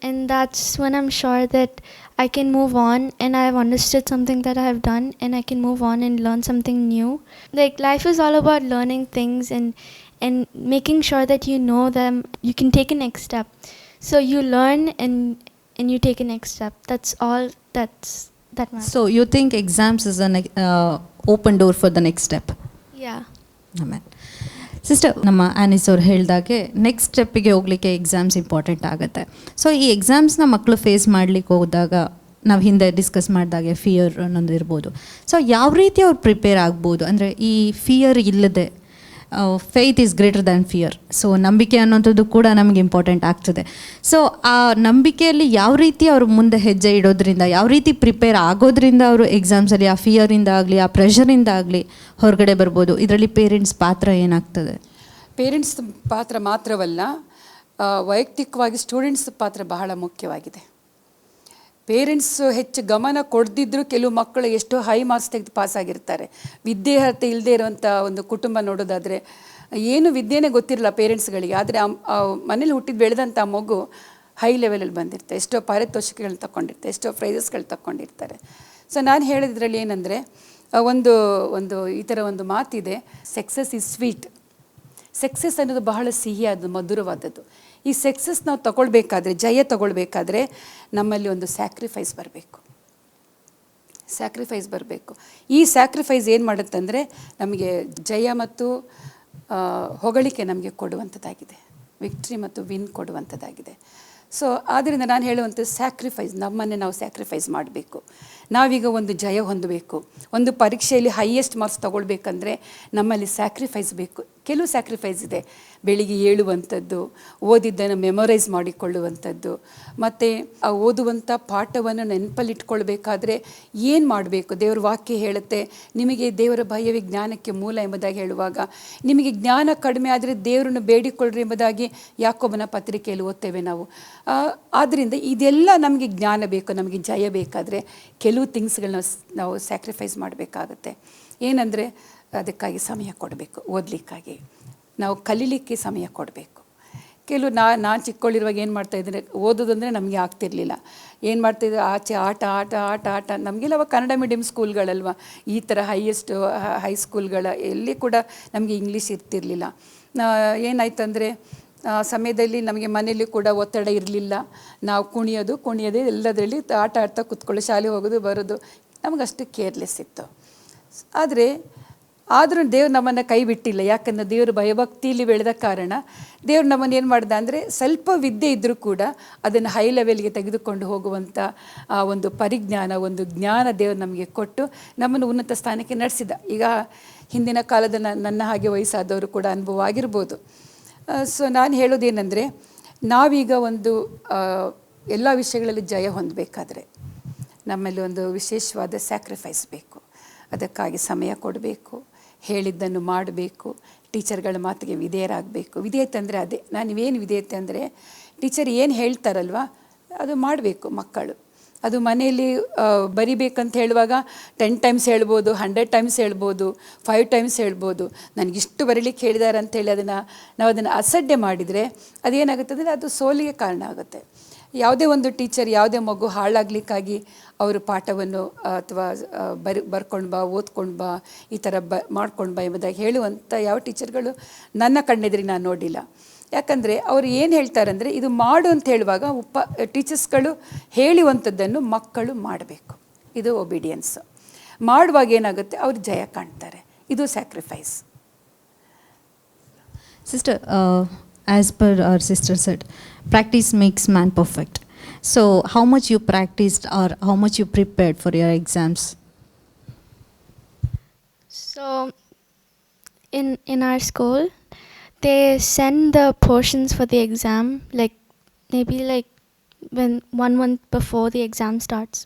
And that's when I'm sure that I can move on and I've understood something that I have done, and I can move on and learn something new. Like, life is all about learning things and making sure that you know them, you can take a next step. So you learn and you take a next step. That's all that matters. So you think exams is an open door for the next step? Yeah. ಆಮೇಲೆ sister, ನಮ್ಮ ಆನಿಸ್ ಅವ್ರು ಹೇಳಿದಾಗೆ next ಸ್ಟೆಪ್ಪಿಗೆ ಹೋಗಲಿಕ್ಕೆ exams important ಆಗುತ್ತೆ. So ಈ ಎಕ್ಸಾಮ್ಸ್ನ ಮಕ್ಕಳು face ಮಾಡಲಿಕ್ಕೆ ಹೋದಾಗ ನಾವು ಹಿಂದೆ ಡಿಸ್ಕಸ್ ಮಾಡಿದಾಗೆ ಫಿಯರ್ ಅನ್ನೋದು ಇರ್ಬೋದು. ಸೊ ಯಾವ ರೀತಿ ಅವ್ರು ಪ್ರಿಪೇರ್ ಆಗ್ಬೋದು, ಅಂದರೆ ಈ ಫಿಯರ್ ಇಲ್ಲದೆ, faith is greater than fear. So ನಂಬಿಕೆ ಅನ್ನೋಂಥದ್ದು ಕೂಡ ನಮಗೆ ಇಂಪಾರ್ಟೆಂಟ್ ಆಗ್ತದೆ. ಸೊ ಆ ನಂಬಿಕೆಯಲ್ಲಿ ಯಾವ ರೀತಿ ಅವರು ಮುಂದೆ ಹೆಜ್ಜೆ ಇಡೋದ್ರಿಂದ, ಯಾವ ರೀತಿ ಪ್ರಿಪೇರ್ ಆಗೋದ್ರಿಂದ ಅವರು ಎಕ್ಸಾಮ್ಸಲ್ಲಿ ಆ ಫಿಯರಿಂದ ಆಗಲಿ ಆ ಪ್ರೆಷರಿಂದ ಆಗಲಿ ಹೊರಗಡೆ ಬರ್ಬೋದು, ಇದರಲ್ಲಿ ಪೇರೆಂಟ್ಸ್ ಪಾತ್ರ ಏನಾಗ್ತದೆ? ಪೇರೆಂಟ್ಸ್ ಪಾತ್ರ ಮಾತ್ರವಲ್ಲ, ವೈಯಕ್ತಿಕವಾಗಿ ಸ್ಟೂಡೆಂಟ್ಸ್ ಪಾತ್ರ ಬಹಳ ಮುಖ್ಯವಾಗಿದೆ. ಪೇರೆಂಟ್ಸು ಹೆಚ್ಚು ಗಮನ ಕೊಡದಿದ್ದರೂ ಕೆಲವು ಮಕ್ಕಳು ಎಷ್ಟೋ ಹೈ ಮಾರ್ಕ್ಸ್ ತೆಗೆದು ಪಾಸಾಗಿರ್ತಾರೆ. ವಿದ್ಯಾರ್ಹತೆ ಇಲ್ಲದೆ ಇರುವಂಥ ಒಂದು ಕುಟುಂಬ ನೋಡೋದಾದರೆ ಏನು ವಿದ್ಯೆನೇ ಗೊತ್ತಿರಲ್ಲ ಪೇರೆಂಟ್ಸ್ಗಳಿಗೆ, ಆದರೆ ಮನೇಲಿ ಹುಟ್ಟಿದ್ದು ಬೆಳೆದಂಥ ಮಗು ಹೈ ಲೆವೆಲಲ್ಲಿ ಬಂದಿರ್ತಾರೆ, ಎಷ್ಟೋ ಪಾರಿತೋಷಿಕಗಳನ್ನ ತಗೊಂಡಿರ್ತಾರೆ, ಎಷ್ಟೋ ಪ್ರೈಸಸ್ಗಳು ತಗೊಂಡಿರ್ತಾರೆ. ಸೊ ನಾನು ಹೇಳಿದ್ರಲ್ಲಿ ಏನಂದರೆ, ಒಂದು ಒಂದು ಈ ಥರ ಒಂದು ಮಾತಿದೆ, ಸಕ್ಸಸ್ ಈಸ್ ಸ್ವೀಟ್. ಸಕ್ಸಸ್ ಅನ್ನೋದು ಬಹಳ ಸಿಹಿಯಾದ ಮಧುರವಾದದ್ದು. ಈ ಸಕ್ಸಸ್ ನಾವು ತಗೊಳ್ಬೇಕಾದ್ರೆ, ಜಯ ತಗೊಳ್ಬೇಕಾದ್ರೆ ನಮ್ಮಲ್ಲಿ ಒಂದು ಸ್ಯಾಕ್ರಿಫೈಸ್ ಬರಬೇಕು. ಈ ಸ್ಯಾಕ್ರಿಫೈಸ್ ಏನು ಮಾಡುತ್ತಂದರೆ ನಮಗೆ ಜಯ ಮತ್ತು ಹೊಗಳಿಕೆ ನಮಗೆ ಕೊಡುವಂಥದ್ದಾಗಿದೆ, ವಿಕ್ಟ್ರಿ ಮತ್ತು ವಿನ್ ಕೊಡುವಂಥದ್ದಾಗಿದೆ. ಸೊ ಆದ್ದರಿಂದ ನಾನು ಹೇಳುವಂಥ ಸ್ಯಾಕ್ರಿಫೈಸ್, ನಮ್ಮನ್ನೇ ನಾವು ಸ್ಯಾಕ್ರಿಫೈಸ್ ಮಾಡಬೇಕು. ನಾವೀಗ ಒಂದು ಜಯ ಹೊಂದಬೇಕು, ಒಂದು ಪರೀಕ್ಷೆಯಲ್ಲಿ ಹೈಯೆಸ್ಟ್ ಮಾರ್ಕ್ಸ್ ತಗೊಳ್ಬೇಕಂದ್ರೆ ನಮ್ಮಲ್ಲಿ ಸ್ಯಾಕ್ರಿಫೈಸ್ ಬೇಕು. ಕೆಲವು ಸ್ಯಾಕ್ರಿಫೈಸ್ ಇದೆ, ಬೆಳಿಗ್ಗೆ ಏಳುವಂಥದ್ದು, ಓದಿದ್ದನ್ನು ಮೆಮೊರೈಸ್ ಮಾಡಿಕೊಳ್ಳುವಂಥದ್ದು, ಮತ್ತು ಆ ಓದುವಂಥ ಪಾಠವನ್ನು ನೆನಪಲ್ಲಿಟ್ಕೊಳ್ಬೇಕಾದ್ರೆ ಏನು ಮಾಡಬೇಕು. ದೇವರ ವಾಕ್ಯ ಹೇಳುತ್ತೆ, ನಿಮಗೆ ದೇವರ ಭಯವೇ ಜ್ಞಾನಕ್ಕೆ ಮೂಲ ಎಂಬುದಾಗಿ ಹೇಳುವಾಗ, ನಿಮಗೆ ಜ್ಞಾನ ಕಡಿಮೆ ಆದರೆ ದೇವರನ್ನು ಬೇಡಿಕೊಳ್ಳ್ರಿ ಎಂಬುದಾಗಿ ಯಾಕೋಬನ ಪತ್ರಿಕೆಯಲ್ಲಿ ಓದ್ತೇವೆ ನಾವು. ಆದ್ದರಿಂದ ಇದೆಲ್ಲ ನಮಗೆ ಜ್ಞಾನ ಬೇಕು, ನಮಗೆ ಜಯ ಬೇಕಾದರೆ ಕೆಲವು ಥಿಂಗ್ಸ್ಗಳನ್ನ ನಾವು ಸ್ಯಾಕ್ರಿಫೈಸ್ ಮಾಡಬೇಕಾಗತ್ತೆ. ಏನಂದರೆ ಅದಕ್ಕಾಗಿ ಸಮಯ ಕೊಡಬೇಕು, ಓದಲಿಕ್ಕಾಗಿ ನಾವು ಕಲೀಲಿಕ್ಕೆ ಸಮಯ ಕೊಡಬೇಕು. ಕೆಲವು ನಾನು ಚಿಕ್ಕವಳಿರುವಾಗ ಏನು ಮಾಡ್ತಾಯಿದ್ದರೆ, ಓದೋದಂದರೆ ನಮಗೆ ಆಗ್ತಿರ್ಲಿಲ್ಲ. ಏನು ಮಾಡ್ತಾಯಿದ್ರು, ಆಚೆ ಆಟ ನಮಗೆಲ್ಲ ಅವಾಗ ಕನ್ನಡ ಮೀಡಿಯಮ್ ಸ್ಕೂಲ್ಗಳಲ್ವ, ಈ ಥರ ಹೈಸ್ಕೂಲ್ಗಳ ಎಲ್ಲಿ ಕೂಡ ನಮಗೆ ಇಂಗ್ಲೀಷ್ ಇರ್ತಿರಲಿಲ್ಲ. ಏನಾಯ್ತಂದರೆ ಸಮಯದಲ್ಲಿ ನಮಗೆ ಮನೆಯಲ್ಲಿ ಕೂಡ ಒತ್ತಡ ಇರಲಿಲ್ಲ. ನಾವು ಕುಣಿಯೋದೇ ಎಲ್ಲದರಲ್ಲಿ ಆಟ ಆಡ್ತಾ ಕೂತ್ಕೊಳ್ಳಿ, ಶಾಲೆ ಹೋಗೋದು ಬರೋದು, ನಮಗಷ್ಟು ಕೇರ್ಲೆಸ್ ಇತ್ತು. ಆದರೂ ದೇವ್ರು ನಮ್ಮನ್ನು ಕೈ ಬಿಟ್ಟಿಲ್ಲ. ಯಾಕಂದರೆ ದೇವರು ಭಯಭಕ್ತಿಯಲ್ಲಿ ಬೆಳೆದ ಕಾರಣ ದೇವ್ರು ನಮ್ಮನ್ನು ಏನು ಮಾಡ್ದ ಅಂದರೆ, ಸ್ವಲ್ಪ ವಿದ್ಯೆ ಇದ್ದರೂ ಕೂಡ ಅದನ್ನು ಹೈ ಲೆವೆಲ್ಗೆ ತೆಗೆದುಕೊಂಡು ಹೋಗುವಂಥ ಒಂದು ಪರಿಜ್ಞಾನ, ಒಂದು ಜ್ಞಾನ ದೇವರು ನಮಗೆ ಕೊಟ್ಟು ನಮ್ಮನ್ನು ಉನ್ನತ ಸ್ಥಾನಕ್ಕೆ ನಡೆಸಿದ. ಈಗ ಹಿಂದಿನ ಕಾಲದ ನನ್ನ ಹಾಗೆ ವಯಸ್ಸಾದವರು ಕೂಡ ಅನುಭವ ಆಗಿರ್ಬೋದು. ಸೊ ನಾನು ಹೇಳೋದೇನೆಂದರೆ, ನಾವೀಗ ಒಂದು ಎಲ್ಲ ವಿಷಯಗಳಲ್ಲಿ ಜಯ ಹೊಂದಬೇಕಾದ್ರೆ ನಮ್ಮಲ್ಲಿ ಒಂದು ವಿಶೇಷವಾದ ಸ್ಯಾಕ್ರಿಫೈಸ್ ಬೇಕು. ಅದಕ್ಕಾಗಿ ಸಮಯ ಕೊಡಬೇಕು, ಹೇಳಿದ್ದನ್ನು ಮಾಡಬೇಕು, ಟೀಚರ್ಗಳ ಮಾತಿಗೆ ವಿಧೇಯರಾಗಬೇಕು. ವಿಧೇಯತೆ ಅಂದರೆ ಅದೇ, ನಾನಿವೇನು ವಿಧೇಯತೆ ಅಂದರೆ, ಟೀಚರ್ ಏನು ಹೇಳ್ತಾರಲ್ವ ಅದು ಮಾಡಬೇಕು ಮಕ್ಕಳು. ಅದು ಮನೆಯಲ್ಲಿ ಬರಿಬೇಕಂತ ಹೇಳುವಾಗ 10 ಟೈಮ್ಸ್ ಹೇಳ್ಬೋದು, 100 ಟೈಮ್ಸ್ ಹೇಳ್ಬೋದು, 5 ಟೈಮ್ಸ್ ಹೇಳ್ಬೋದು. ನನಗಿಷ್ಟು ಬರೀಲಿಕ್ಕೆ ಹೇಳಿದ್ದಾರೆ ಅಂತೇಳಿ ನಾವು ಅದನ್ನು ಅಸಡ್ಡೆ ಮಾಡಿದರೆ ಅದೇನಾಗುತ್ತೆ ಅಂದರೆ ಅದು ಸೋಲಿಗೆ ಕಾರಣ ಆಗುತ್ತೆ. ಯಾವುದೇ ಒಂದು ಟೀಚರ್ ಯಾವುದೇ ಮಗು ಹಾಳಾಗಲಿಕ್ಕಾಗಿ ಅವರು ಪಾಠವನ್ನು ಅಥವಾ ಬರ್ಕೊಂಡು ಬಾ, ಓದ್ಕೊಂಡು ಬಾ, ಈ ಥರ ಮಾಡ್ಕೊಂಡು ಬಾ ಎಂಬುದಾಗಿ ಹೇಳುವಂಥ ಯಾವ ಟೀಚರ್ಗಳು ನನ್ನ ಕಣ್ಣೆದುರಿಗೆ ನಾನು ನೋಡಿಲ್ಲ. ಯಾಕಂದರೆ ಅವರು ಏನು ಹೇಳ್ತಾರಂದರೆ, ಇದು ಮಾಡು ಅಂತ ಹೇಳುವಾಗ ಟೀಚರ್ಸ್ಗಳು ಹೇಳುವಂಥದ್ದನ್ನು ಮಕ್ಕಳು ಮಾಡಬೇಕು. ಇದು ಒಬಿಡಿಯನ್ಸ್. ಮಾಡುವಾಗ ಏನಾಗುತ್ತೆ, ಅವರು ಜಯ ಕಾಣ್ತಾರೆ. ಇದು sacrifice. Sister, as per our sister said, practice makes man perfect. So how much you practiced or how much you prepared for your exams? So in our school, they send the portions for the exam maybe when 1 month before the exam starts.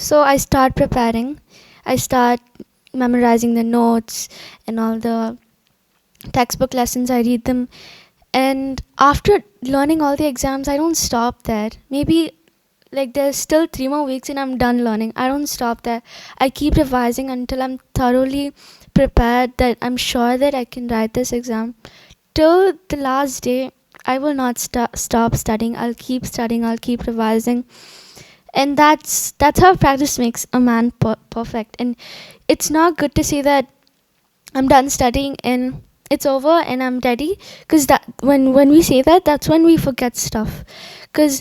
So I start preparing. I start memorizing the notes and all the textbook lessons. I read them. And after learning all the exams, I don't stop there. Maybe there's still 3 more weeks and I'm done learning. I don't stop there. I keep revising until I'm thoroughly prepared, that I'm sure that I can write this exam. Till the last day, I will not stop studying. I'll keep studying. I'll keep revising. And that's how practice makes a man perfect. And it's not good to say that I'm done studying and it's over and I'm ready, because that when we say that, that's when we forget stuff. Because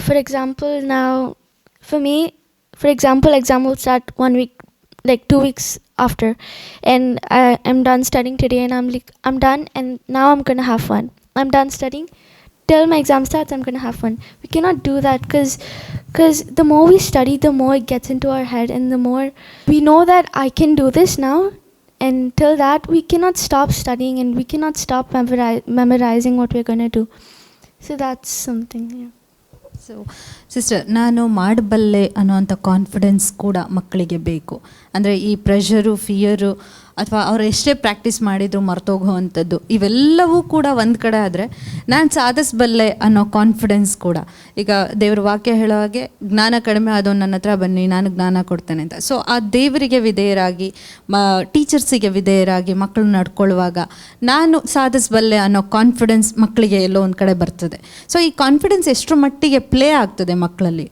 for example, now for me, exam will start 1 week, 2 weeks after, and I'm done studying today and I'm done, and now I'm gonna have fun. I'm done studying. till my exam starts I'm going to have fun. We cannot do that because the more we study, the more it gets into our head, and the more we know that I can do this now. And till that, we cannot stop studying, and we cannot stop memorizing what we're going to do. So that's something. Yeah. So sister, ನಾನು ಮಾಡಬಲ್ಲೆ ಅನ್ನೋವಂಥ confidence ಕೂಡ ಮಕ್ಕಳಿಗೆ ಬೇಕು. ಅಂದರೆ ಈ pressure, fear ಅಥವಾ ಅವ್ರು ಎಷ್ಟೇ ಪ್ರಾಕ್ಟೀಸ್ ಮಾಡಿದರೂ ಮರ್ತೋಗೋವಂಥದ್ದು ಇವೆಲ್ಲವೂ ಕೂಡ ಒಂದು ಕಡೆ ಆದರೆ ನಾನು ಸಾಧಿಸಬಲ್ಲೆ ಅನ್ನೋ ಕಾನ್ಫಿಡೆನ್ಸ್ ಕೂಡ. ಈಗ ದೇವ್ರ ವಾಕ್ಯ ಹೇಳೋ ಹಾಗೆ ಜ್ಞಾನ ಕಡಿಮೆ ಆದವ್ನು ನನ್ನ ಹತ್ರ ಬನ್ನಿ ನಾನು ಜ್ಞಾನ ಕೊಡ್ತೇನೆ ಅಂತ. ಸೊ ಆ ದೇವರಿಗೆ ವಿಧೇಯರಾಗಿ ಟೀಚರ್ಸಿಗೆ ವಿಧೇಯರಾಗಿ ಮಕ್ಕಳು ನಡ್ಕೊಳ್ಳುವಾಗ ನಾನು ಸಾಧಿಸಬಲ್ಲೆ ಅನ್ನೋ ಕಾನ್ಫಿಡೆನ್ಸ್ ಮಕ್ಕಳಿಗೆ ಎಲ್ಲೋ ಒಂದು ಕಡೆ ಬರ್ತದೆ. ಸೊ ಈ ಕಾನ್ಫಿಡೆನ್ಸ್ ಎಷ್ಟು ಮಟ್ಟಿಗೆ ಪ್ಲೇ ಆಗ್ತದೆ ಮಕ್ಕಳಲ್ಲಿ?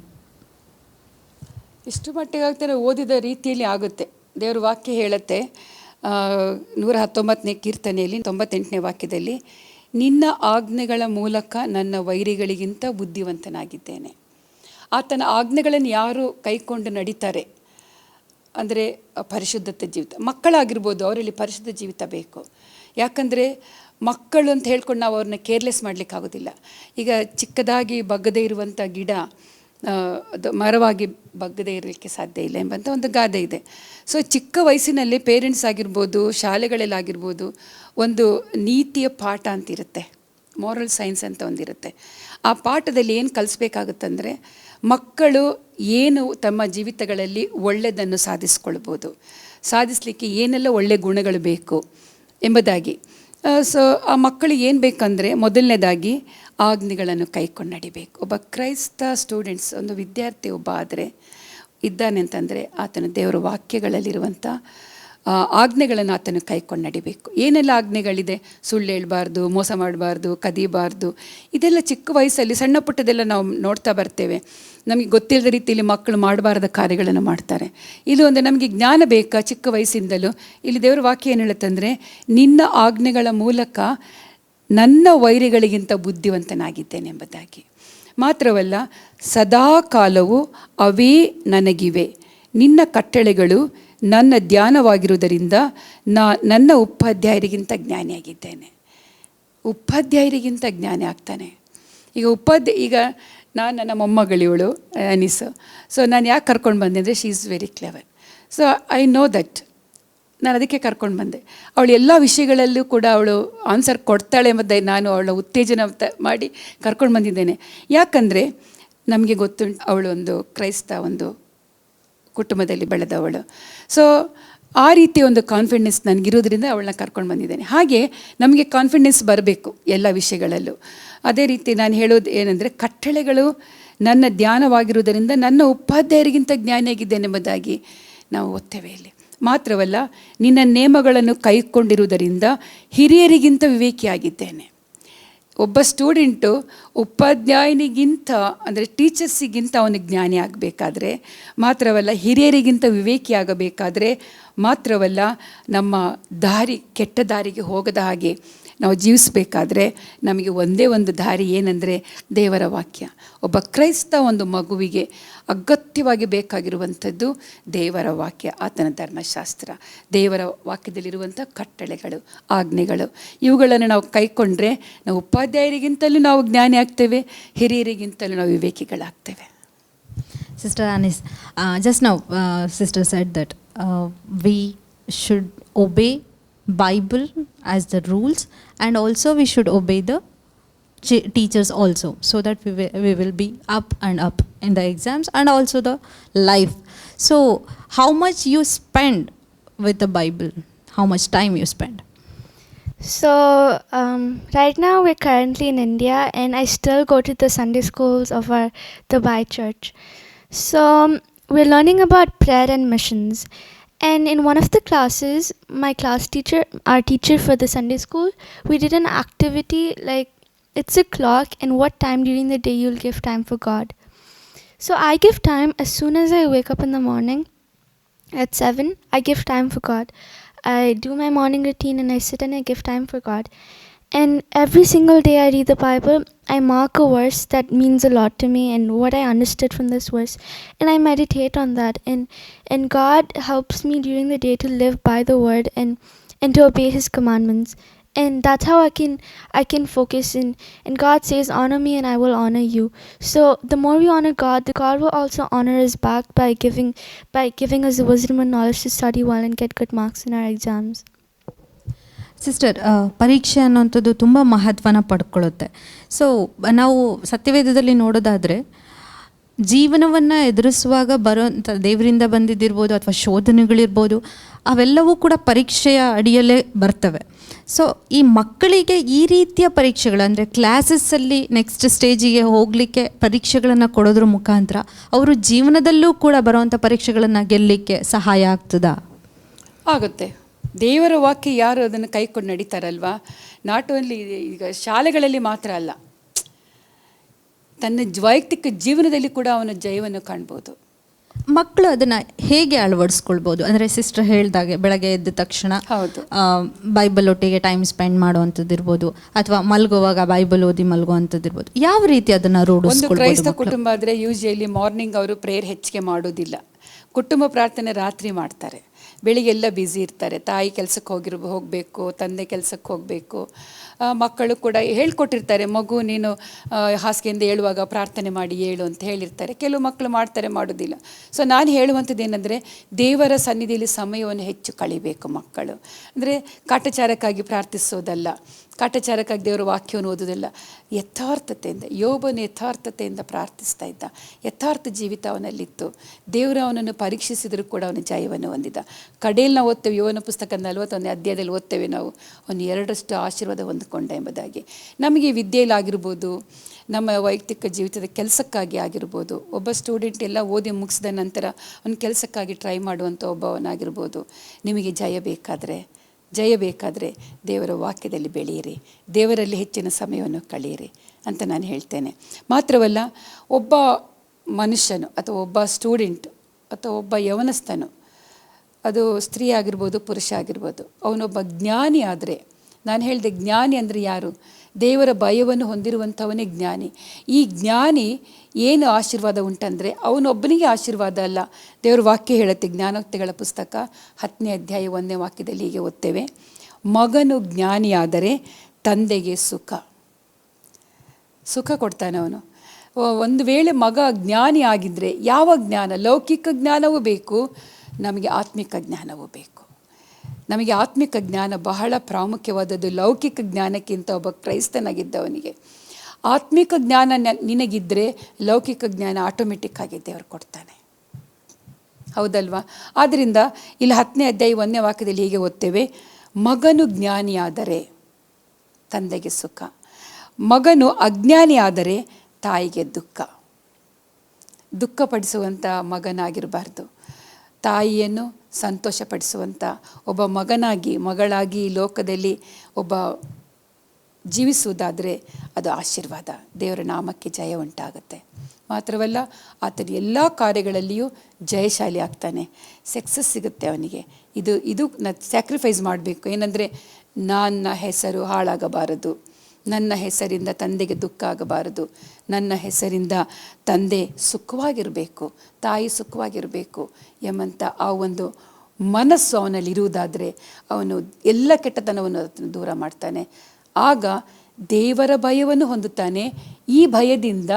ಎಷ್ಟು ಮಟ್ಟಿಗೆ ಆಗ್ತಾರೆ, ಓದಿದ ರೀತಿಯಲ್ಲಿ ಆಗುತ್ತೆ. ದೇವ್ರ ವಾಕ್ಯ ಹೇಳುತ್ತೆ 119ನೇ ಕೀರ್ತನೆಯಲ್ಲಿ 98ನೇ ವಾಕ್ಯದಲ್ಲಿ, ನಿನ್ನ ಆಜ್ಞೆಗಳ ಮೂಲಕ ನನ್ನ ವೈರಿಗಳಿಗಿಂತ ಬುದ್ಧಿವಂತನಾಗಿದ್ದೇನೆ. ಆತನ ಆಜ್ಞೆಗಳನ್ನು ಯಾರು ಕೈಕೊಂಡು ನಡೀತಾರೆ ಅಂದರೆ ಪರಿಶುದ್ಧತೆ ಜೀವಿತ. ಮಕ್ಕಳಾಗಿರ್ಬೋದು, ಅವರಲ್ಲಿ ಪರಿಶುದ್ಧ ಜೀವಿತ ಬೇಕು. ಯಾಕಂದರೆ ಮಕ್ಕಳು ಅಂತ ಹೇಳ್ಕೊಂಡು ನಾವು ಅವ್ರನ್ನ ಕೇರ್ಲೆಸ್ ಮಾಡಲಿಕ್ಕಾಗೋದಿಲ್ಲ. ಈಗ ಚಿಕ್ಕದಾಗಿ ಬಗ್ಗದೇ ಇರುವಂಥ ಗಿಡ ಅದು ಮರವಾಗಿ ಬಗ್ಗದೇ ಇರಲಿಕ್ಕೆ ಸಾಧ್ಯ ಇಲ್ಲ ಎಂಬಂಥ ಒಂದು ಗಾದೆ ಇದೆ. ಸೊ ಚಿಕ್ಕ ವಯಸ್ಸಿನಲ್ಲಿ ಪೇರೆಂಟ್ಸ್ ಆಗಿರ್ಬೋದು, ಶಾಲೆಗಳಲ್ಲಾಗಿರ್ಬೋದು, ಒಂದು ನೀತಿಯ ಪಾಠ ಅಂತಿರುತ್ತೆ, ಮಾರಲ್ ಸೈನ್ಸ್ ಅಂತ ಒಂದಿರುತ್ತೆ. ಆ ಪಾಠದಲ್ಲಿ ಏನು ಕಲಿಸ್ಬೇಕಾಗುತ್ತಂದರೆ ಮಕ್ಕಳು ಏನು ತಮ್ಮ ಜೀವಿತಗಳಲ್ಲಿ ಒಳ್ಳೆಯದನ್ನು ಸಾಧಿಸಲಿಕ್ಕೆ ಏನೆಲ್ಲ ಒಳ್ಳೆಯ ಗುಣಗಳು ಬೇಕು ಎಂಬುದಾಗಿ. ಸೊ ಆ ಮಕ್ಕಳಿಗೆ ಏನು ಬೇಕಂದರೆ ಮೊದಲನೇದಾಗಿ ಆಜ್ಞೆಗಳನ್ನು ಕೈಕೊಂಡು ನಡಿಬೇಕು. ಒಬ್ಬ ಕ್ರೈಸ್ತ ಸ್ಟೂಡೆಂಟ್ಸ್, ಒಂದು ವಿದ್ಯಾರ್ಥಿ ಒಬ್ಬ ಇದ್ದಾನೆ ಅಂತಂದರೆ ಆತನ ದೇವರ ವಾಕ್ಯಗಳಲ್ಲಿರುವಂಥ ಆಜ್ಞೆಗಳನ್ನು ಆತನು ಕೈಕೊಂಡು ನಡಿಬೇಕು. ಏನೆಲ್ಲ ಆಜ್ಞೆಗಳಿದೆ? ಸುಳ್ಳು ಹೇಳಬಾರ್ದು, ಮೋಸ ಮಾಡಬಾರ್ದು, ಕದಿಬಾರ್ದು. ಇದೆಲ್ಲ ಚಿಕ್ಕ ವಯಸ್ಸಲ್ಲಿ ಸಣ್ಣ ಪುಟ್ಟದೆಲ್ಲ ನಾವು ನೋಡ್ತಾ ಬರ್ತೇವೆ. ನಮಗೆ ಗೊತ್ತಿಲ್ಲದ ರೀತಿಯಲ್ಲಿ ಮಕ್ಕಳು ಮಾಡಬಾರ್ದ ಕಾರ್ಯಗಳನ್ನು ಮಾಡ್ತಾರೆ. ಇದು ಒಂದು ನಮಗೆ ಜ್ಞಾನ ಬೇಕಾ ಚಿಕ್ಕ ವಯಸ್ಸಿಂದಲೂ? ಇಲ್ಲಿ ದೇವರ ವಾಕ್ಯ ಏನು ಹೇಳುತ್ತಂದರೆ, ನಿನ್ನ ಆಜ್ಞೆಗಳ ಮೂಲಕ ನನ್ನ ವೈರಿಗಳಿಗಿಂತ ಬುದ್ಧಿವಂತನಾಗಿದ್ದೇನೆ ಎಂಬುದಾಗಿ. ಮಾತ್ರವಲ್ಲ, ಸದಾ ಕಾಲವು ಅವೇ ನನಗಿವೆ, ನಿನ್ನ ಕಟ್ಟಳೆಗಳು ನನ್ನ ಧ್ಯಾನವಾಗಿರುವುದರಿಂದ ನನ್ನ ಉಪಾಧ್ಯಾಯರಿಗಿಂತ ಜ್ಞಾನಿಯಾಗಿದ್ದೇನೆ. ಉಪಾಧ್ಯಾಯರಿಗಿಂತ ಜ್ಞಾನಿ ಆಗ್ತಾನೆ. ಈಗ ನಾನು ನನ್ನ ಮೊಮ್ಮಗಳಿವಳು ಅನಿಸು. ಸೊ ನಾನು ಯಾಕೆ ಕರ್ಕೊಂಡು ಬಂದೆ ಅಂದರೆ she is very clever. So I know that. ನಾನು ಅದಕ್ಕೆ ಕರ್ಕೊಂಡು ಬಂದೆ. ಅವಳು ಎಲ್ಲ ವಿಷಯಗಳಲ್ಲೂ ಕೂಡ ಅವಳು ಆನ್ಸರ್ ಕೊಡ್ತಾಳೆ ಎಂಬುದೇ ನಾನು ಅವಳ ಉತ್ತೇಜನ ಮಾಡಿ ಕರ್ಕೊಂಡು ಬಂದಿದ್ದೇನೆ. ಯಾಕಂದರೆ ನಮಗೆ ಗೊತ್ತುಂಟು, ಅವಳು ಒಂದು ಕ್ರೈಸ್ತ ಒಂದು ಕುಟುಂಬದಲ್ಲಿ ಬೆಳೆದವಳು. ಸೊ ಆ ರೀತಿ ಒಂದು ಕಾನ್ಫಿಡೆನ್ಸ್ ನನಗಿರೋದ್ರಿಂದ ಅವಳನ್ನ ಕರ್ಕೊಂಡು ಬಂದಿದ್ದೇನೆ. ಹಾಗೆ ನಮಗೆ ಕಾನ್ಫಿಡೆನ್ಸ್ ಬರಬೇಕು ಎಲ್ಲ ವಿಷಯಗಳಲ್ಲೂ. ಅದೇ ರೀತಿ ನಾನು ಹೇಳೋದು ಏನಂದರೆ, ಕಟ್ಟಳೆಗಳು ನನ್ನ ಧ್ಯಾನವಾಗಿರುವುದರಿಂದ ನನ್ನ ಉಪಾಧ್ಯಾಯರಿಗಿಂತ ಜ್ಞಾನಿಯಾಗಿದ್ದೇನೆಂಬುದಾಗಿ ನಾವು ಓದ್ತೇವೆ ಇಲ್ಲಿ. ಮಾತ್ರವಲ್ಲ, ನಿನ್ನ ನೇಮಗಳನ್ನು ಕೈಕೊಂಡಿರುವುದರಿಂದ ಹಿರಿಯರಿಗಿಂತ ವಿವೇಕಿಯಾಗಿದ್ದೇನೆ. ಒಬ್ಬ ಸ್ಟೂಡೆಂಟು ಉಪಾಧ್ಯಾಯನಿಗಿಂತ ಅಂದರೆ ಟೀಚರ್ಸಿಗಿಂತ ಅವನಿಗೆ ಜ್ಞಾನಿ ಆಗಬೇಕಾದ್ರೆ, ಮಾತ್ರವಲ್ಲ ಹಿರಿಯರಿಗಿಂತ ವಿವೇಕಿ ಆಗಬೇಕಾದ್ರೆ, ಮಾತ್ರವಲ್ಲ ನಮ್ಮ ಕೆಟ್ಟ ದಾರಿಗೆ ಹೋಗದ ಹಾಗೆ ನಾವು ಜೀವಿಸಬೇಕಾದ್ರೆ ನಮಗೆ ಒಂದೇ ಒಂದು ದಾರಿ ಏನಂದರೆ ದೇವರ ವಾಕ್ಯ. ಒಬ್ಬ ಕ್ರೈಸ್ತ ಒಂದು ಮಗುವಿಗೆ ಅಗತ್ಯವಾಗಿ ಬೇಕಾಗಿರುವಂಥದ್ದು ದೇವರ ವಾಕ್ಯ, ಆತನ ಧರ್ಮಶಾಸ್ತ್ರ, ದೇವರ ವಾಕ್ಯದಲ್ಲಿರುವಂಥ ಕಟ್ಟಳೆಗಳು, ಆಜ್ಞೆಗಳು. ಇವುಗಳನ್ನು ನಾವು ಕೈಕೊಂಡ್ರೆ ನಾವು ಉಪಾಧ್ಯಾಯರಿಗಿಂತಲೂ ನಾವು ಜ್ಞಾನಿ ಆಗ್ತೇವೆ, ಹಿರಿಯರಿಗಿಂತಲೂ ನಾವು ವಿವೇಕಿಗಳಾಗ್ತೇವೆ. Sister Anis, just now sister said that we should obey Bible as the rules, and also we should obey the teachers also, so that we will be up and up in the exams and also the life. So how much you spend with the Bible? How much time you spend? So right now we're currently in India, and I still go to the Sunday schools of our Dubai church. So we're learning about prayer and missions. And in one of the classes, my class teacher, our teacher for the Sunday school, we did an activity like it's a clock and what time during the day you'll give time for God. So I give time as soon as I wake up in the morning at 7, I give time for God. I do my morning routine and I sit and I give time for God. And every single day I read the Bible, I mark a verse that means a lot to me and what I understood from this verse, and I meditate on that, and God helps me during the day to live by the word and to obey his commandments. and that's how I can focus in. And God says, honor me and I will honor you. So the more we honor God, the God will also honor us back by giving us the wisdom and knowledge to study well and get good marks in our exams. Sister, ಪರೀಕ್ಷೆ ಅನ್ನೋಂಥದ್ದು ತುಂಬ ಮಹತ್ವನ ಪಡ್ಕೊಳ್ಳುತ್ತೆ. So ನಾವು ಸತ್ಯವೇದದಲ್ಲಿ ನೋಡೋದಾದರೆ ಜೀವನವನ್ನು ಎದುರಿಸುವಾಗ ಬರೋಂಥ ದೇವರಿಂದ ಬಂದಿದ್ದಿರ್ಬೋದು ಅಥವಾ ಶೋಧನೆಗಳಿರ್ಬೋದು, ಅವೆಲ್ಲವೂ ಕೂಡ ಪರೀಕ್ಷೆಯ ಅಡಿಯಲ್ಲೇ ಬರ್ತವೆ. ಸೊ ಈ ಮಕ್ಕಳಿಗೆ ಈ ರೀತಿಯ ಪರೀಕ್ಷೆಗಳು ಅಂದರೆ ಕ್ಲಾಸಸ್ಸಲ್ಲಿ ನೆಕ್ಸ್ಟ್ ಸ್ಟೇಜಿಗೆ ಹೋಗಲಿಕ್ಕೆ ಪರೀಕ್ಷೆಗಳನ್ನು ಕೊಡೋದ್ರ ಮುಖಾಂತರ ಅವರು ಜೀವನದಲ್ಲೂ ಕೂಡ ಬರುವಂಥ ಪರೀಕ್ಷೆಗಳನ್ನು ಗೆಲ್ಲಲಿಕ್ಕೆ ಸಹಾಯ ಆಗ್ತದಾ? ಆಗುತ್ತೆ. ದೇವರ ವಾಕ್ಯ ಯಾರು ಅದನ್ನು ಕೈಕೊಂಡು ನಡೀತಾರಲ್ವಾ, ನಾಟ್ ಓನ್ಲಿ ಈಗ ಶಾಲೆಗಳಲ್ಲಿ ಮಾತ್ರ ಅಲ್ಲ, ತನ್ನ ವೈಯಕ್ತಿಕ ಜೀವನದಲ್ಲಿ ಕೂಡ ಅವನ ಜಯವನ್ನು ಕಾಣ್ಬೋದು. ಮಕ್ಕಳು ಅದನ್ನು ಹೇಗೆ ಅಳವಡಿಸ್ಕೊಳ್ಬೋದು? ಅಂದರೆ ಸಿಸ್ಟರ್ ಹೇಳ್ದಾಗೆ ಬೆಳಗ್ಗೆ ಎದ್ದ ತಕ್ಷಣ ಹೌದು, ಬೈಬಲ್ ಒಟ್ಟಿಗೆ ಟೈಮ್ ಸ್ಪೆಂಡ್ ಮಾಡುವಂಥದ್ದು ಇರ್ಬೋದು, ಅಥವಾ ಮಲಗುವಾಗ ಬೈಬಲ್ ಓದಿ ಮಲಗುವಂಥದ್ದು ಇರ್ಬೋದು. ಯಾವ ರೀತಿ ಅದನ್ನು ಒಂದು ಕ್ರೈಸ್ತ ಕುಟುಂಬ ಆದರೆ ಯೂಶಲಿ ಮಾರ್ನಿಂಗ್ ಅವರು ಪ್ರೇಯರ್ ಹೆಚ್ಚಿಗೆ ಮಾಡೋದಿಲ್ಲ. ಕುಟುಂಬ ಪ್ರಾರ್ಥನೆ ರಾತ್ರಿ ಮಾಡ್ತಾರೆ. ಬೆಳಿಗ್ಗೆಲ್ಲ ಬ್ಯುಸಿ ಇರ್ತಾರೆ. ತಾಯಿ ಕೆಲಸಕ್ಕೆ ಹೋಗಬೇಕು, ತಂದೆ ಕೆಲಸಕ್ಕೆ ಹೋಗಬೇಕು. ಮಕ್ಕಳು ಕೂಡ ಹೇಳ್ಕೊಟ್ಟಿರ್ತಾರೆ, ಮಗು ನೀನು ಹಾಸಿಗೆಯಿಂದ ಏಳುವಾಗ ಪ್ರಾರ್ಥನೆ ಮಾಡಿ ಏಳು ಅಂತ ಹೇಳಿರ್ತಾರೆ. ಕೆಲವು ಮಕ್ಕಳು ಮಾಡ್ತಾರೆ, ಮಾಡೋದಿಲ್ಲ. ಸೊ ನಾನು ಹೇಳುವಂಥದ್ದು ಏನಂದರೆ, ದೇವರ ಸನ್ನಿಧಿಯಲ್ಲಿ ಸಮಯವನ್ನು ಹೆಚ್ಚು ಕಳಿಬೇಕು ಮಕ್ಕಳು. ಅಂದರೆ ಕಾಟಚಾರಕ್ಕಾಗಿ ಪ್ರಾರ್ಥಿಸೋದಲ್ಲ, ಕಾಟಚಾರಕ್ಕಾಗಿ ದೇವರ ವಾಕ್ಯವನ್ನು ಓದೋದಿಲ್ಲ. ಯಥಾರ್ಥತೆಯಿಂದ, ಯೋಬನು ಯಥಾರ್ಥತೆಯಿಂದ ಪ್ರಾರ್ಥಿಸ್ತಾ ಇದ್ದ. ಯಥಾರ್ಥ ಜೀವಿತ ಅವನಲ್ಲಿತ್ತು. ದೇವರು ಅವನನ್ನು ಪರೀಕ್ಷಿಸಿದರೂ ಕೂಡ ಅವನು ಜಯವನ್ನು ಹೊಂದಿದ. ಕಡೆಯಲ್ಲಿ ನಾವು ಓದ್ತೇವೆ, ಯೋಬನ ಪುಸ್ತಕ 41ನೇ ಅಧ್ಯಾಯದಲ್ಲಿ ಓದ್ತೇವೆ ನಾವು, ಅವನು 2ರಷ್ಟು ಆಶೀರ್ವಾದ ಹೊಂದಿಕೊಂಡ ಎಂಬುದಾಗಿ. ನಮಗೆ ವಿದ್ಯೆಯಲ್ಲಾಗಿರ್ಬೋದು, ನಮ್ಮ ವೈಯಕ್ತಿಕ ಜೀವಿತದ ಕೆಲಸಕ್ಕಾಗಿ ಆಗಿರ್ಬೋದು, ಒಬ್ಬ ಸ್ಟೂಡೆಂಟ್ ಎಲ್ಲ ಓದಿ ಮುಗಿಸಿದ ನಂತರ ಅವನ ಕೆಲಸಕ್ಕಾಗಿ ಟ್ರೈ ಮಾಡುವಂಥ ಒಬ್ಬವನಾಗಿರ್ಬೋದು. ನಿಮಗೆ ಜಯ ಬೇಕಾದರೆ ದೇವರ ವಾಕ್ಯದಲ್ಲಿ ಬೆಳೆಯಿರಿ, ದೇವರಲ್ಲಿ ಹೆಚ್ಚಿನ ಸಮಯವನ್ನು ಕಳೆಯಿರಿ ಅಂತ ನಾನು ಹೇಳ್ತೇನೆ. ಮಾತ್ರವಲ್ಲ, ಒಬ್ಬ ಮನುಷ್ಯನು ಅಥವಾ ಒಬ್ಬ ಸ್ಟೂಡೆಂಟ್ ಅಥವಾ ಒಬ್ಬ ಯವನಸ್ಥನು, ಅದು ಸ್ತ್ರೀ ಆಗಿರ್ಬೋದು ಪುರುಷ ಆಗಿರ್ಬೋದು, ಅವನೊಬ್ಬ ಜ್ಞಾನಿ ಆದರೆ, ನಾನು ಹೇಳಿದೆ ಜ್ಞಾನಿ ಅಂದರೆ ಯಾರು? ದೇವರ ಭಯವನ್ನು ಹೊಂದಿರುವಂಥವನೇ ಜ್ಞಾನಿ. ಈ ಜ್ಞಾನಿ ಏನು ಆಶೀರ್ವಾದ ಉಂಟಂದರೆ ಅವನೊಬ್ಬನಿಗೆ ಆಶೀರ್ವಾದ ಅಲ್ಲ. ದೇವರ ವಾಕ್ಯ ಹೇಳುತ್ತೆ, ಜ್ಞಾನೋಕ್ತಿಗಳ ಪುಸ್ತಕ 10ನೇ ಅಧ್ಯಾಯ 1ನೇ ವಾಕ್ಯದಲ್ಲಿ ಹೀಗೆ ಓದ್ತೇವೆ, ಮಗನು ಜ್ಞಾನಿಯಾದರೆ ತಂದೆಗೆ ಸುಖ ಕೊಡ್ತಾನೆ ಅವನು. ಒಂದು ವೇಳೆ ಮಗ ಜ್ಞಾನಿ ಆಗಿದ್ದರೆ, ಯಾವ ಜ್ಞಾನ? ಲೌಕಿಕ ಜ್ಞಾನವೂ ಬೇಕು, ನಮಗೆ ಆತ್ಮಿಕ ಜ್ಞಾನವೂ ಬೇಕು. ನಮಗೆ ಆತ್ಮಿಕ ಜ್ಞಾನ ಬಹಳ ಪ್ರಾಮುಖ್ಯವಾದದ್ದು ಲೌಕಿಕ ಜ್ಞಾನಕ್ಕಿಂತ. ಒಬ್ಬ ಕ್ರೈಸ್ತನಾಗಿದ್ದವನಿಗೆ ಆತ್ಮಿಕ ಜ್ಞಾನ ನಿನಗಿದ್ದರೆ ಲೌಕಿಕ ಜ್ಞಾನ ಆಟೋಮೆಟಿಕ್ ಆಗಿ ದೇವರು ಕೊಡ್ತಾನೆ, ಹೌದಲ್ವಾ? ಆದ್ದರಿಂದ ಇಲ್ಲಿ 10ನೇ ಅಧ್ಯಾಯ 1ನೇ ವಾಕ್ಯದಲ್ಲಿ ಹೀಗೆ ಓದ್ತೇವೆ, ಮಗನು ಜ್ಞಾನಿಯಾದರೆ ತಂದೆಗೆ ಸುಖ, ಮಗನು ಅಜ್ಞಾನಿಯಾದರೆ ತಾಯಿಗೆ ದುಃಖಪಡಿಸುವಂಥ ಮಗನಾಗಿರಬಾರ್ದು. ತಾಯಿಯನ್ನು ಸಂತೋಷಪಡಿಸುವಂಥ ಒಬ್ಬ ಮಗಳಾಗಿ ಈ ಲೋಕದಲ್ಲಿ ಒಬ್ಬ ಜೀವಿಸುವುದಾದರೆ ಅದು ಆಶೀರ್ವಾದ. ದೇವರ ನಾಮಕ್ಕೆ ಜಯ ಉಂಟಾಗುತ್ತೆ. ಮಾತ್ರವಲ್ಲ, ಆತನ ಎಲ್ಲ ಕಾರ್ಯಗಳಲ್ಲಿಯೂ ಜಯಶಾಲಿ ಆಗ್ತಾನೆ, ಸಕ್ಸಸ್ ಸಿಗುತ್ತೆ ಅವನಿಗೆ. ಇದು ಸ್ಯಾಕ್ರಿಫೈಸ್ ಮಾಡಬೇಕು. ಏನಂದರೆ, ನನ್ನ ಹೆಸರು ಹಾಳಾಗಬಾರದು, ನನ್ನ ಹೆಸರಿಂದ ತಂದೆಗೆ ದುಃಖ ಆಗಬಾರದು, ನನ್ನ ಹೆಸರಿಂದ ತಂದೆ ಸುಖವಾಗಿರಬೇಕು, ತಾಯಿ ಸುಖವಾಗಿರಬೇಕು ಎಂಬಂಥ ಆ ಒಂದು ಮನಸ್ಸು ಅವನಲ್ಲಿ ಇರುವುದಾದರೆ ಅವನು ಎಲ್ಲ ಕೆಟ್ಟತನವನ್ನು ದೂರ ಮಾಡ್ತಾನೆ. ಆಗ ದೇವರ ಭಯವನ್ನು ಹೊಂದುತ್ತಾನೆ. ಈ ಭಯದಿಂದ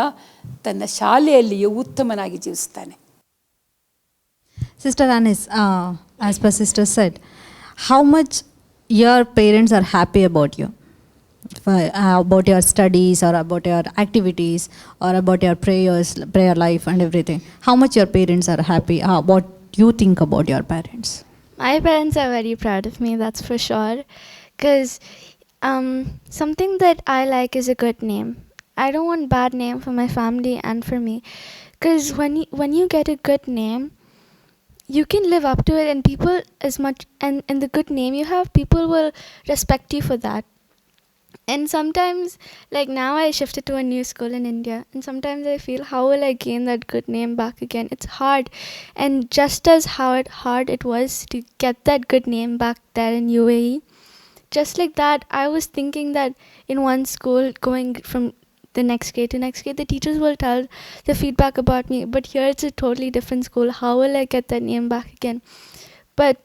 ತನ್ನ ಶಾಲೆಯಲ್ಲಿಯೂ ಉತ್ತಮನಾಗಿ ಜೀವಿಸ್ತಾನೆ. Sister Anis, as per sister said, how much your parents are happy about you, about your studies or about your activities or about your prayer life and everything? How much your parents are happy? What you think about your parents? My parents are very proud of me, that's for sure. Because something that I like is a good name. I don't want bad name for my family and for me. Because when you get a good name, you can live up to it, and people as much and the good name you have, people will respect you for that. And sometimes, like now I shifted to a new school in India, and sometimes I feel, how will I gain that good name back again? It's hard. And just as hard it was to get that good name back there in UAE, just like that, I was thinking that in one school, going from the next grade to next grade, the teachers will tell the feedback about me, but here it's a totally different school. How will I get that name back again? But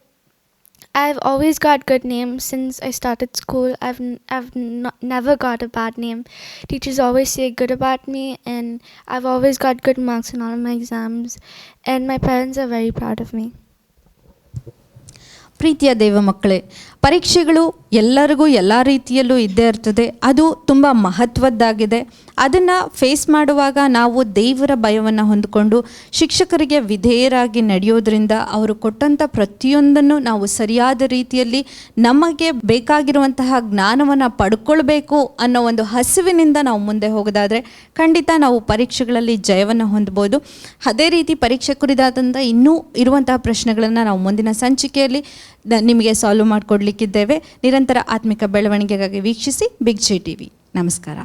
I've always got good names since I started school. Never got a bad name. Teachers always say good about me, and I've always got good marks in all of my exams, and my parents are very proud of me. ಪ್ರೀತಿಯ ದೇವ ಮಕ್ಕಳೇ, ಪರೀಕ್ಷೆಗಳು ಎಲ್ಲರಿಗೂ ಎಲ್ಲ ರೀತಿಯಲ್ಲೂ ಇದ್ದೇ ಇರ್ತದೆ. ಅದು ತುಂಬ ಮಹತ್ವದ್ದಾಗಿದೆ. ಅದನ್ನು ಫೇಸ್ ಮಾಡುವಾಗ ನಾವು ದೇವರ ಭಯವನ್ನು ಹೊಂದಿಕೊಂಡು ಶಿಕ್ಷಕರಿಗೆ ವಿಧೇಯರಾಗಿ ನಡೆಯೋದ್ರಿಂದ ಅವರು ಕೊಟ್ಟಂಥ ಪ್ರತಿಯೊಂದನ್ನು ನಾವು ಸರಿಯಾದ ರೀತಿಯಲ್ಲಿ ನಮಗೆ ಬೇಕಾಗಿರುವಂತಹ ಜ್ಞಾನವನ್ನು ಪಡ್ಕೊಳ್ಬೇಕು ಅನ್ನೋ ಒಂದು ಹಸಿವಿನಿಂದ ನಾವು ಮುಂದೆ ಹೋಗೋದಾದರೆ ಖಂಡಿತ ನಾವು ಪರೀಕ್ಷೆಗಳಲ್ಲಿ ಜಯವನ್ನು ಹೊಂದ್ಬೋದು. ಅದೇ ರೀತಿ ಪರೀಕ್ಷೆ ಕುರಿತಾದಂಥ ಇನ್ನೂ ಇರುವಂತಹ ಪ್ರಶ್ನೆಗಳನ್ನು ನಾವು ಮುಂದಿನ ಸಂಚಿಕೆಯಲ್ಲಿ ನಿಮಗೆ ಸಾಲ್ವ್ ಮಾಡಿಕೊಡ್ಲಿಕ್ಕಿದ್ದೇವೆ. ನಿರಂತರ ಆತ್ಮಿಕ ಬೆಳವಣಿಗೆಗಾಗಿ ವೀಕ್ಷಿಸಿ ಬಿಗ್ ಜೆ ಟಿವಿ. ನಮಸ್ಕಾರ.